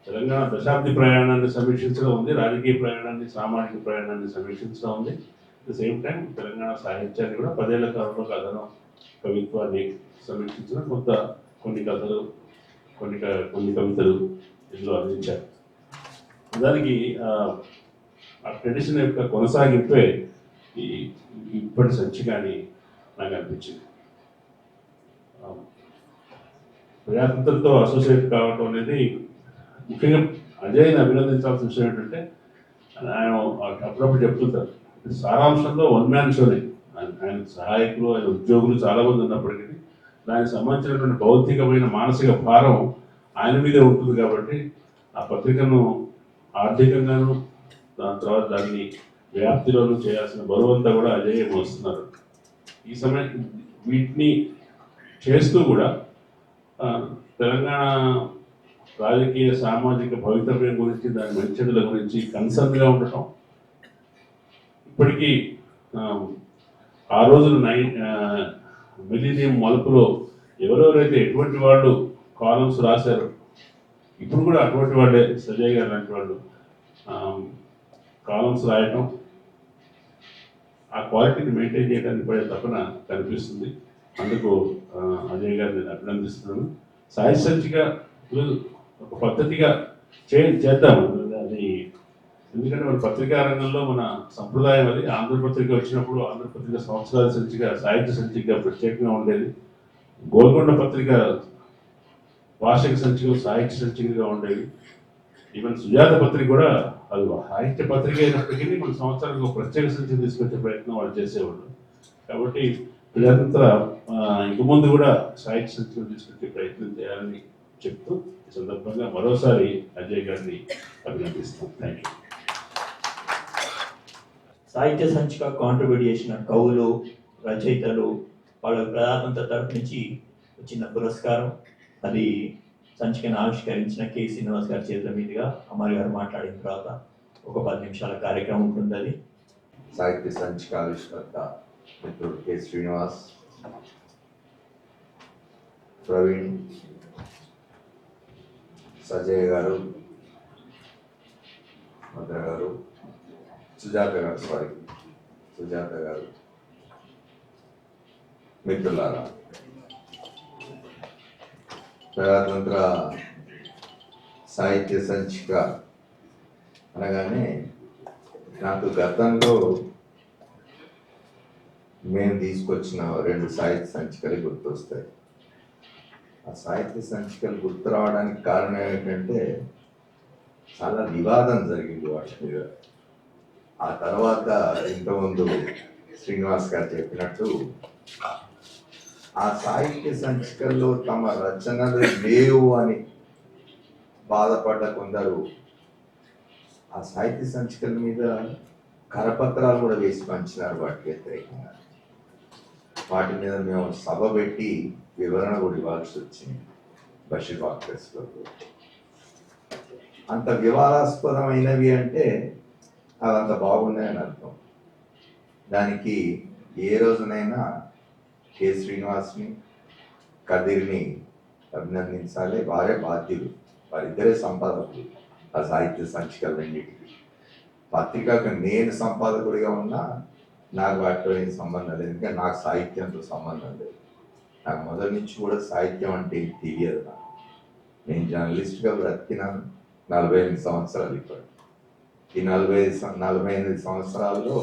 తెలంగాణ దశాబ్ది ప్రయాణాన్ని సమీక్షించడం ఉంది, రాజకీయ ప్రయాణాన్ని, సామాజిక ప్రయాణాన్ని సమీక్షించడం ఉంది. At the same time Telangana సాహిత్యాన్ని కూడా 10 ఏళ్ల కాలంలో కథనం, కవిత్వాన్ని సమీక్షించిన కొన్ని కథలు, కొన్ని కవితలు ఇందులో అందించారు. దానికి ఆ ట్రెడిషన్ యొక్క కొనసాగింపే ఇప్పటి సంచిక అని నాకు అనిపించింది. ప్రజాతంత్రంతో అసోసియేట్ కావటం అనేది ముఖ్యంగా అజయ్ని అభినందించాల్సిన విషయం ఏంటంటే, ఆయన అప్పుడప్పుడు చెప్తుంటారు, సారాంశంలో వన్ మ్యాన్ షోనే. ఆయన సహాయకులు, ఆయన ఉద్యోగులు చాలామంది ఉన్నప్పటికీ దానికి సంబంధించినటువంటి భౌతికమైన మానసిక భారం ఆయన మీదే ఉంటుంది. కాబట్టి ఆ పత్రికను ఆర్థికంగాను, దాని తర్వాత దాన్ని వ్యాప్తిలోనూ చేయాల్సిన బరువంతా కూడా అజయ్ మోస్తున్నారు. ఈ సమయం వీటిని చేస్తూ కూడా తెలంగాణ రాజకీయ, సామాజిక భవితవ్యం గురించి, దాని మంచెడుల గురించి కన్సర్న్గా ఉండటం, ఇప్పటికీ ఆ రోజున మిలీనియం మలుపులో ఎవరెవరైతే ఎటువంటి వాళ్ళు కాలమ్స్ రాశారో ఇప్పుడు కూడా అటువంటి వాళ్ళే, సజయ్ గారు లాంటి వాళ్ళు కాలమ్స్ రాయటం, ఆ క్వాలిటీని మెయింటైన్ చేయడానికి పడే తపన కనిపిస్తుంది. అందుకు అజయ్ గారిని నేను అభినందిస్తున్నాను. సాహిత్య సంచిక ఒక పద్ధతిగా చేద్దాం అది, ఎందుకంటే మన పత్రికా రంగంలో మన సంప్రదాయం అది. ఆంధ్రపత్రిక వచ్చినప్పుడు ఆంధ్రపత్రిక సంవత్సరాల సంచిక సాహిత్య సంచికగా ప్రత్యేకంగా ఉండేది. గోల్కొండ పత్రిక వార్షిక సంచికలు సాహిత్య సంచికగా ఉండేవి. ఈవెన్ సుజాత పత్రిక కూడా అది సాహిత్య పత్రిక అయినప్పటికీ మన సంవత్సరానికి ఒక ప్రత్యేక సంచిక తీసుకొచ్చే ప్రయత్నం వాళ్ళు చేసేవాళ్ళు. కాబట్టి ప్రజాతంత్ర ఇంక ముందు కూడా సాహిత్య సంచికలు తీసుకొచ్చే ప్రయత్నం చేయాలని చెప్తూ ఈ సందర్భంగా మరోసారి అజయ్ గారిని అభినందిస్తాం. Thank you. సాహిత్య సంచిక కాంట్రిబ్యూట్ చేసిన కవులు, రచయితలు, వాళ్ళ ప్రజాతంత్ర తరపు నుంచి వచ్చిన పురస్కారం, అది సంచికను ఆవిష్కరించిన కె శ్రీనివాస్ గారి చేతుల మీదుగా అమర్ గారు మాట్లాడిన తర్వాత ఒక 10 నిమిషాల కార్యక్రమం ఉంటుంది. అది సాహిత్య సంచిక ఆవిష్కర్త మిత్రుడు కె శ్రీనివాస్, ప్రవీణ్, సజయ్ గారు, భద్ర గారు, సుజాత గారు, మిత్రులారా, ప్రజాతంత్ర సాహిత్య సంచిక అనగానే నాకు గతంలో మేము తీసుకొచ్చిన 2 సాహిత్య సంచికలు గుర్తొస్తాయి. ఆ సాహిత్య సంచికలు గుర్తు రావడానికి కారణం ఏమిటంటే చాలా వివాదం జరిగింది వాటి మీద. ఆ తర్వాత ఇంతకుముందు శ్రీనివాస్ గారు చెప్పినట్టు ఆ సాహిత్య సంచికల్లో తమ రచనలు లేవు అని బాధపడ్డ కొందరు ఆ సాహిత్య సంచికల మీద కరపత్రాలు కూడా వేసి పంచినారు వాటికి వ్యతిరేకంగా. వాటి మీద మేము సభ పెట్టి వివరణ కూడా ఇవ్వాల్సి వచ్చింది బషీర్బాగ్ ప్రెస్లో. అంత వివాదాస్పదమైనవి అంటే అవంత బాగున్నాయని అర్థం. దానికి ఏ రోజునైనా కె శ్రీనివాస్ని, కదిర్ని అభినందించాలి. వారే బాధ్యులు, వారిద్దరే సంపాదకులు ఆ సాహిత్య సంచికలన్నిటికీ. పత్రికకు నేను సంపాదకుడిగా ఉన్నా నాకు వాటితో ఏం సంబంధం లేదు, ఎందుకంటే నాకు సాహిత్యంతో సంబంధం లేదు. నాకు మొదటి నుంచి కూడా సాహిత్యం అంటే తెలియదు. నేను జర్నలిస్ట్గా బ్రతికినాను 48 సంవత్సరాలు. ఇప్పుడు ఈ 48 సంవత్సరాల్లో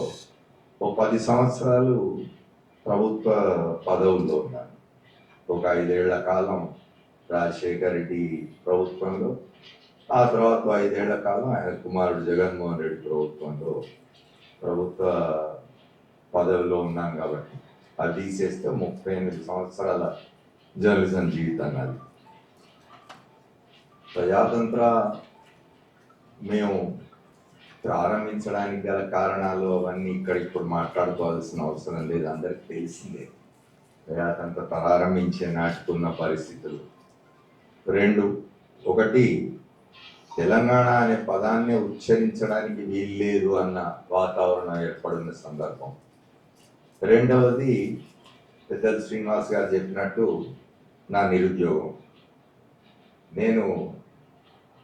ఓ 10 సంవత్సరాలు ప్రభుత్వ పదవుల్లో ఉన్నాను. ఒక 5 ఏళ్ల కాలం రాజశేఖర్ రెడ్డి ప్రభుత్వంలో, ఆ తర్వాత 5 ఏళ్ల కాలం ఆయన కుమారుడు జగన్మోహన్ రెడ్డి ప్రభుత్వంలో ప్రభుత్వ పదవిలో ఉన్నాం. కాబట్టి అది తీసేస్తే 38 సంవత్సరాల జర్నలిజం జీవితం అది. ప్రజాతంత్ర మేము ప్రారంభించడానికి గల కారణాలు అవన్నీ ఇక్కడ ఇప్పుడు మాట్లాడుకోవాల్సిన అవసరం లేదు, అందరికి తెలిసిందే. ప్రజాతంత్ర ప్రారంభించే నాటికున్న పరిస్థితులు 2. ఒకటి, తెలంగాణ అనే పదాన్ని ఉచ్చరించడానికి వీల్లేదు అన్న వాతావరణం ఏర్పడిన సందర్భం. 2వది, పెద్దలు శ్రీనివాస్ గారు చెప్పినట్టు నా నిరుద్యోగం. నేను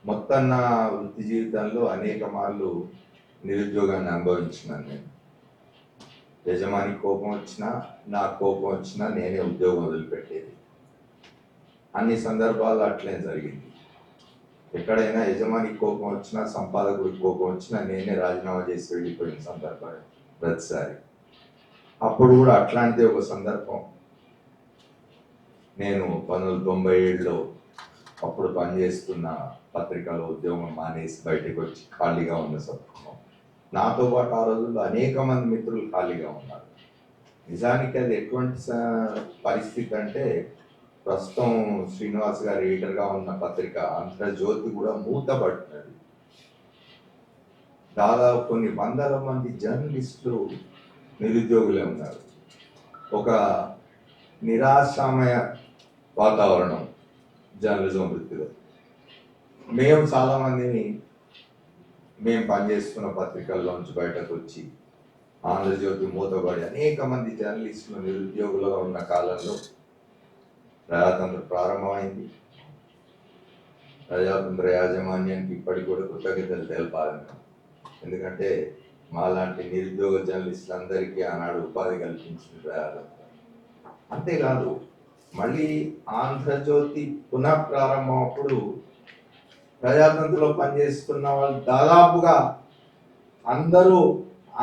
మొత్తం నా వృత్తి జీవితంలో అనేక మార్లు నిరుద్యోగాన్ని అనుభవించినాను. నేను యజమాని కోపం వచ్చినా, నా కోపం వచ్చినా నేనే ఉద్యోగం వదిలిపెట్టేది. అన్ని సందర్భాల్లో అట్లే జరిగింది. ఎక్కడైనా యజమాని కోపం వచ్చినా, సంపాదకుడికి కోపం వచ్చినా నేనే రాజీనామా చేసి వెళ్ళిపోయిన సందర్భాలు ప్రతిసారి. అప్పుడు కూడా అట్లాంటిది ఒక సందర్భం. నేను 1997లో అప్పుడు పనిచేస్తున్న పత్రికలో ఉద్యోగం మానేసి బయటకు వచ్చి ఖాళీగా ఉన్న సందర్భం. నాతో పాటు ఆ రోజుల్లో అనేక మంది మిత్రులు ఖాళీగా ఉన్నారు. నిజానికి అది ఎటువంటి పరిస్థితి అంటే, ప్రస్తుతం శ్రీనివాస్ గారు ఎడిటర్గా ఉన్న పత్రిక ఆంధ్రజ్యోతి కూడా మూతపడినది. దాదాపు కొన్ని వందల మంది జర్నలిస్టులు నిరుద్యోగులే ఉన్నారు. ఒక నిరాశామయ వాతావరణం జర్నలిజం వృత్తిలో. మేము చాలామందిని మేము పనిచేస్తున్న పత్రికల్లోంచి బయటకు వచ్చి ఆంధ్రజ్యోతి మూతపడి అనేక మంది జర్నలిస్టులు నిరుద్యోగులుగా ఉన్న కాలంలో ప్రజాతంత్ర ప్రారంభమైంది. ప్రజాతంత్ర యాజమాన్యానికి ఇప్పటికి కూడా కృతజ్ఞతలు తెలపాలి. ఎందుకంటే మాలాంటి నిరుద్యోగ జర్నలిస్టులందరికీ ఆనాడు ఉపాధి కల్పించింది ప్రజాతంత్రం. అంతేకాదు, మళ్ళీ ఆంధ్రజ్యోతి పునఃప్రారంభం అప్పుడు ప్రజాతంత్రంలో పనిచేస్తున్న వాళ్ళు దాదాపుగా అందరూ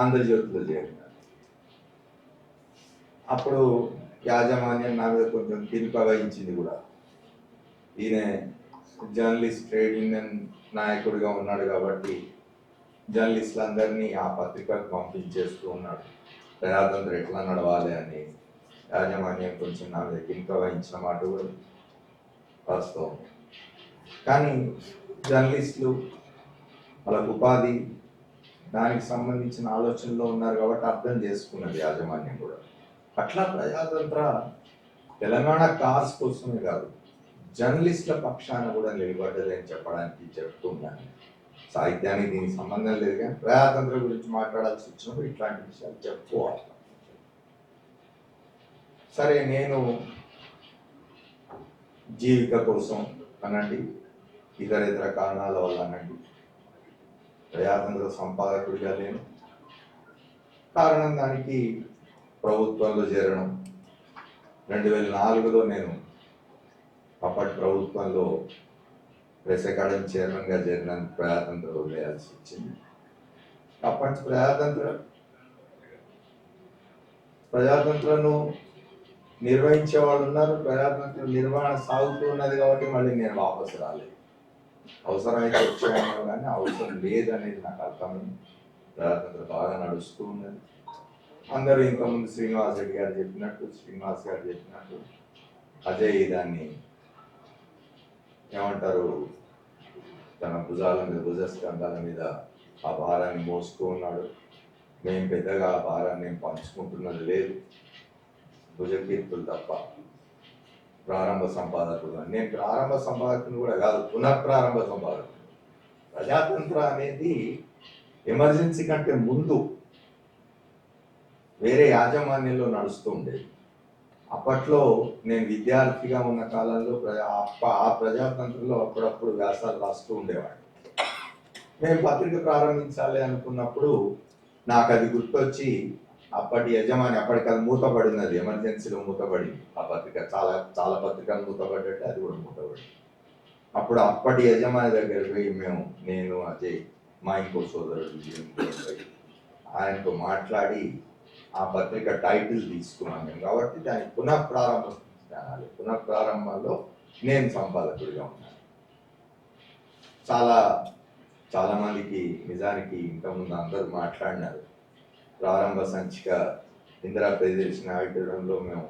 ఆంధ్రజ్యోతిలో చేరినారు. అప్పుడు యాజమాన్యం నా మీద కొంచెం తీర్పు వహించింది కూడా. ఈయన జర్నలిస్ట్ ట్రేడ్ యూనియన్ నాయకుడిగా ఉన్నాడు కాబట్టి జర్నలిస్టులందరినీ ఆ పత్రికకు పంపించేస్తూ ఉన్నాడు. ప్రజాతంత్రం ఎట్లా నడవాలి అని యాజమాన్యం కొంచెం నా మీద తీర్పు వహించిన మాట కూడా వాస్తవం. కానీ జర్నలిస్టులు వాళ్ళకు ఉపాధి, దానికి సంబంధించిన ఆలోచనలో ఉన్నారు కాబట్టి అర్థం చేసుకున్నది యాజమాన్యం కూడా. అట్లా ప్రజాతంత్ర తెలంగాణ కాజ్ కోసమే కాదు, జర్నలిస్టుల పక్షాన కూడా నిలబడ్డది అని చెప్పడానికి చెప్తున్నాను. సాహిత్యానికి దీనికి సంబంధం లేదు, కానీ ప్రజాతంత్రం గురించి మాట్లాడాల్సి వచ్చినప్పుడు ఇట్లాంటి విషయాలు చెప్పుకోవాలి. సరే, నేను జీవిక కోసం అనండి, ఇతర కారణాల వల్ల అనండి, ప్రజాతంత్ర సంపాదకుడిగా లేను. కారణం దానికి ప్రభుత్వంలో చేరడం. 2004లో నేను అప్పటి ప్రభుత్వంలో ప్రెస్ అకాడమీ చైర్మన్గా చేరినందుకు ప్రజాతంత్ర వదిలేయాల్సి వచ్చింది. అప్పటి ప్రజాతంత్రను నిర్వహించే వాళ్ళు ఉన్నారు. ప్రజాతంత్ర నిర్వహణ సాగుతూ ఉన్నది కాబట్టి మళ్ళీ నేను వాపసు రాలేదు. అవసరమైతే వచ్చాను, కానీ అవసరం లేదనేది నాకు అర్థమైంది. ప్రజాతంత్ర బాగా నడుస్తూ ఉన్నది. అందరూ ఇంతకుముందు శ్రీనివాస్ రెడ్డి గారు చెప్పినట్టు, శ్రీనివాస్ గారు చెప్పినట్టు అజయ్ దాన్ని ఏమంటారు, తన భుజాల మీద, భుజస్కంధాల మీద ఆ భారాన్ని మోస్తూ ఉన్నాడు. మేము పెద్దగా ఆ భారాన్ని పంచుకుంటున్నది లేదు, భుజకీర్తులు తప్ప. ప్రారంభ సంపాదకుడు, నేను ప్రారంభ సంపాదకుని కూడా కాదు, పునఃప్రారంభ సంపాదకుడు. ప్రజాతంత్ర అనేది ఎమర్జెన్సీ కంటే ముందు వేరే యాజమాన్యంలో నడుస్తూ ఉండేది. అప్పట్లో నేను విద్యార్థిగా ఉన్న కాలంలో ఆ ప్రజాతంత్రంలో అప్పుడప్పుడు వ్యాసాలు రాస్తూ ఉండేవాడు. మేము పత్రిక ప్రారంభించాలి అనుకున్నప్పుడు నాకు అది గుర్తొచ్చి, అప్పటి యజమాని, అప్పటికి అది మూతపడినది, ఎమర్జెన్సీలో మూతపడింది ఆ పత్రిక. చాలా పత్రికలు మూతపడ్డట్టు అది కూడా మూతపడింది. అప్పుడు అప్పటి యజమాని దగ్గరికి పోయి నేను అజయ్, మా ఇంకో సోదరుడు ఆయనతో మాట్లాడి ఆ పత్రిక టైటిల్ తీసుకున్నాం మేము. కాబట్టి దాని పునఃప్రారంభంలో నేను సంపాదకుడిగా ఉన్నాను. చాలా మందికి నిజానికి ఇంతకుముందు అందరూ మాట్లాడినారు. ప్రారంభ సంచిక ఇందిరా ప్రియదర్శిని ఆడిటోరియంలో మేము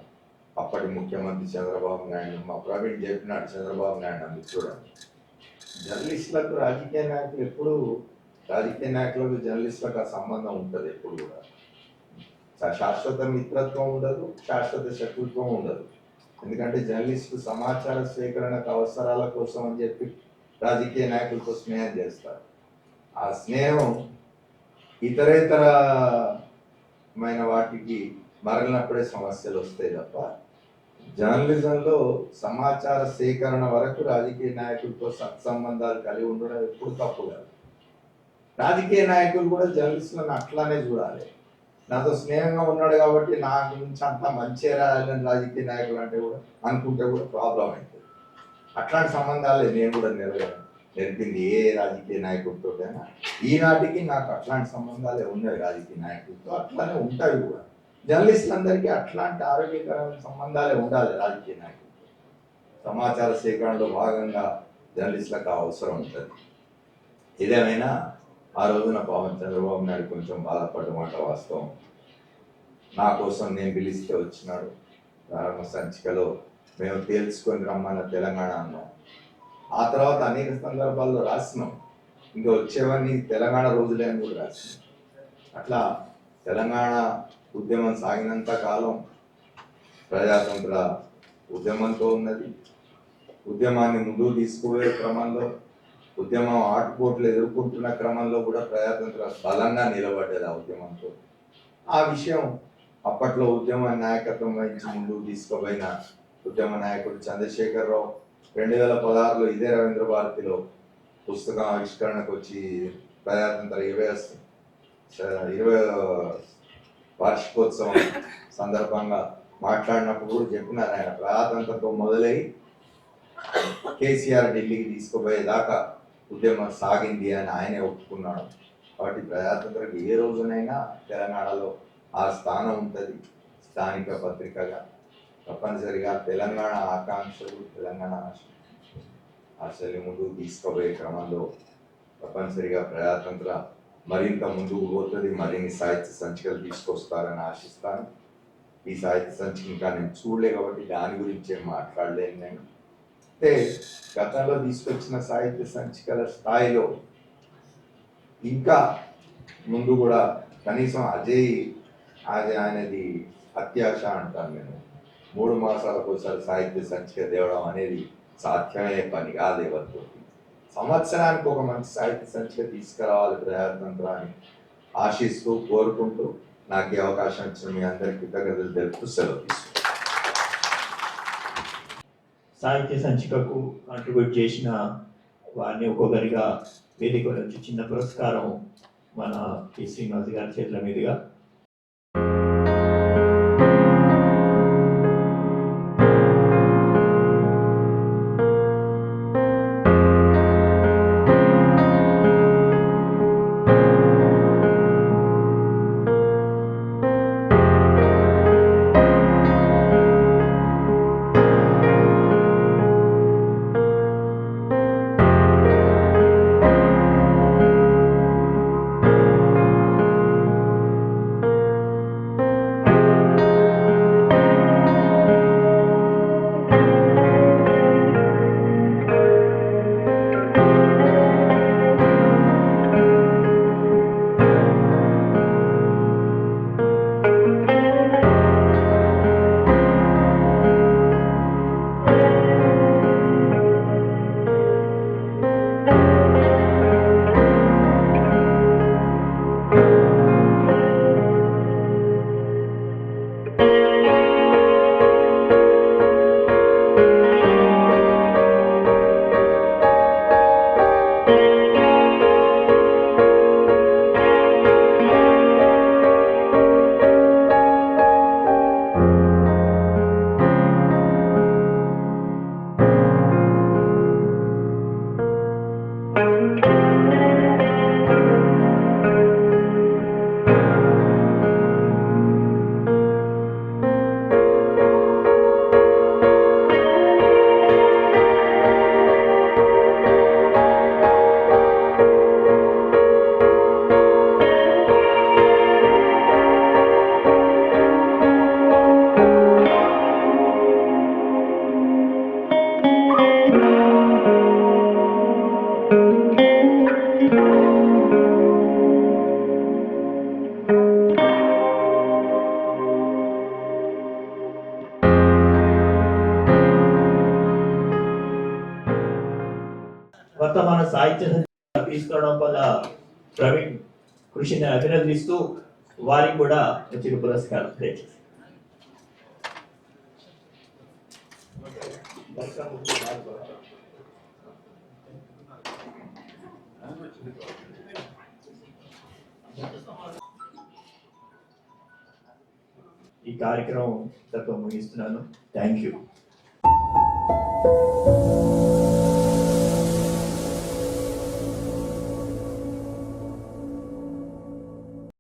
అప్పటి ముఖ్యమంత్రి చంద్రబాబు నాయుడు, మా ప్రవీణ్ చెప్పినాడు, చంద్రబాబు నాయుడు మిత్రుడు. జర్నలిస్టులకు రాజకీయ నాయకులు ఎప్పుడు, రాజకీయ నాయకులకు జర్నలిస్టులకు ఆ సంబంధం ఉంటుంది ఎప్పుడు కూడా. శాశ్వత మిత్రత్వం ఉండదు, శాశ్వత శత్రుత్వం ఉండదు. ఎందుకంటే జర్నలిస్టు సమాచార సేకరణకు అవసరాల కోసం అని చెప్పి రాజకీయ నాయకులతో స్నేహం చేస్తారు. ఆ స్నేహం ఇతరేతరమైన వాటికి మరలినప్పుడే సమస్యలు వస్తాయి తప్ప జర్నలిజంలో సమాచార సేకరణ వరకు రాజకీయ నాయకులతో సత్సంబంధాలు కలిగి ఉండడం ఎప్పుడు తప్పు కాదు. రాజకీయ నాయకులు కూడా జర్నలిస్టులను అట్లానే చూడాలి. నాతో స్నేహంగా ఉన్నాడు కాబట్టి నా గురించి అంతా మంచిగా రాయాలని రాజకీయ నాయకులు అంటే కూడా అనుకుంటే కూడా ప్రాబ్లం అవుతుంది. అట్లాంటి సంబంధాలే నేను కూడా నేర్పింది ఏ రాజకీయ నాయకుడితో అయినా. ఈనాటికి నాకు అట్లాంటి సంబంధాలే ఉన్నాయి రాజకీయ నాయకులతో, అట్లానే ఉంటాయి కూడా. జర్నలిస్టులందరికీ అట్లాంటి ఆరోగ్యకరమైన సంబంధాలే ఉండాలి రాజకీయ నాయకులతో. సమాచార సేకరణలో భాగంగా జర్నలిస్టులకు అవసరం ఉంటుంది. ఏదేమైనా ఆ రోజున పవన్ చంద్రబాబు నాయుడు కొంచెం బాధపడ్డమాట వాస్తవం. నా కోసం నేను పిలిస్తే వచ్చినాడు. ప్రారంభ సంచికలో మేము తేల్చుకొని రమ్మన్న తెలంగాణ అన్నాం. ఆ తర్వాత అనేక సందర్భాల్లో రాసినాం, ఇంకా వచ్చేవన్నీ తెలంగాణ రోజులే అని కూడా రాసినాం. అట్లా తెలంగాణ ఉద్యమం సాగినంత కాలం ప్రజాతంత్ర ఉద్యమంతో ఉన్నది. ఉద్యమాన్ని ముందుకు తీసుకుపోయే క్రమంలో, ఉద్యమం ఆటుపోట్లు ఎదుర్కొంటున్న క్రమంలో కూడా ప్రజాతంత్ర బలంగా నిలబడ్డది ఆ ఉద్యమంతో. ఆ విషయం అప్పట్లో ఉద్యమ నాయకత్వం వహించి ముందుకు తీసుకుపోయిన ఉద్యమ నాయకుడు చంద్రశేఖరరావు 2016లో ఇదే రవీంద్ర భారతిలో పుస్తకం ఆవిష్కరణకు వచ్చి ప్రజాతంత్ర 20వ వార్షికోత్సవం సందర్భంగా మాట్లాడినప్పుడు కూడా చెప్పినారు ఆయన, ప్రజాతంత్రంతో మొదలై కేసీఆర్ ఢిల్లీకి తీసుకుపోయేదాకా ఉద్యమం సాగింది అని ఆయనే ఒప్పుకున్నాడు. కాబట్టి ప్రజాతంత్రం ఏ రోజునైనా తెలంగాణలో ఆ స్థానం ఉంటుంది. స్థానిక పత్రికగా తప్పనిసరిగా తెలంగాణ ఆకాంక్షలు, తెలంగాణ ఆశలు ముందుకు తీసుకుపోయే క్రమంలో తప్పనిసరిగా ప్రజాతంత్ర మరింత ముందుకు పోతుంది. మరిన్ని సాహిత్య సంచికలు తీసుకొస్తారని ఆశిస్తాను. ఈ సాహిత్య సంచిక ఇంకా నేను చూడలే కాబట్టి దాని గురించి ఏం మాట్లాడలేను నేను. అంటే గతంలో తీసుకొచ్చిన సాహిత్య సంచికల స్థాయిలో ఇంకా ముందు కూడా కనీసం అజయ్ ఆయనది అత్యాశ అంటాను నేను. 3 మాసాలకు ఒకసారి సాహిత్య సంచిక తేవడం అనేది సాధ్యమయ్యే పని కాదు ఎవరితో. సంవత్సరానికి ఒక మంచి సాహిత్య సంచిక తీసుకురావాలి ప్రజాతంత్రాన్ని ఆశిస్తూ, కోరుకుంటూ నాకు ఈ అవకాశం ఇచ్చిన మీ అందరికీ కృతజ్ఞతలు తెలుపుతూ సెలవు తీసుకుంటాను. సాహిత్య సంచికకు కాంట్రిబ్యూట్ చేసిన వారిని ఒక్కొక్కరిగా వేదిక నుంచి చిన్న పురస్కారం మన టి శ్రీనివాస్ గారి చేతుల మీదుగా వర్తమాన సాహిత్య తీసుకురావడం వల్ల ప్రవీణ్ కృషిని అభినందిస్తూ వారికి కూడా చిరు పురస్కారం దయచేసి. ఈ కార్యక్రమం ఇంతతో ముగిస్తున్నాను. Thank you.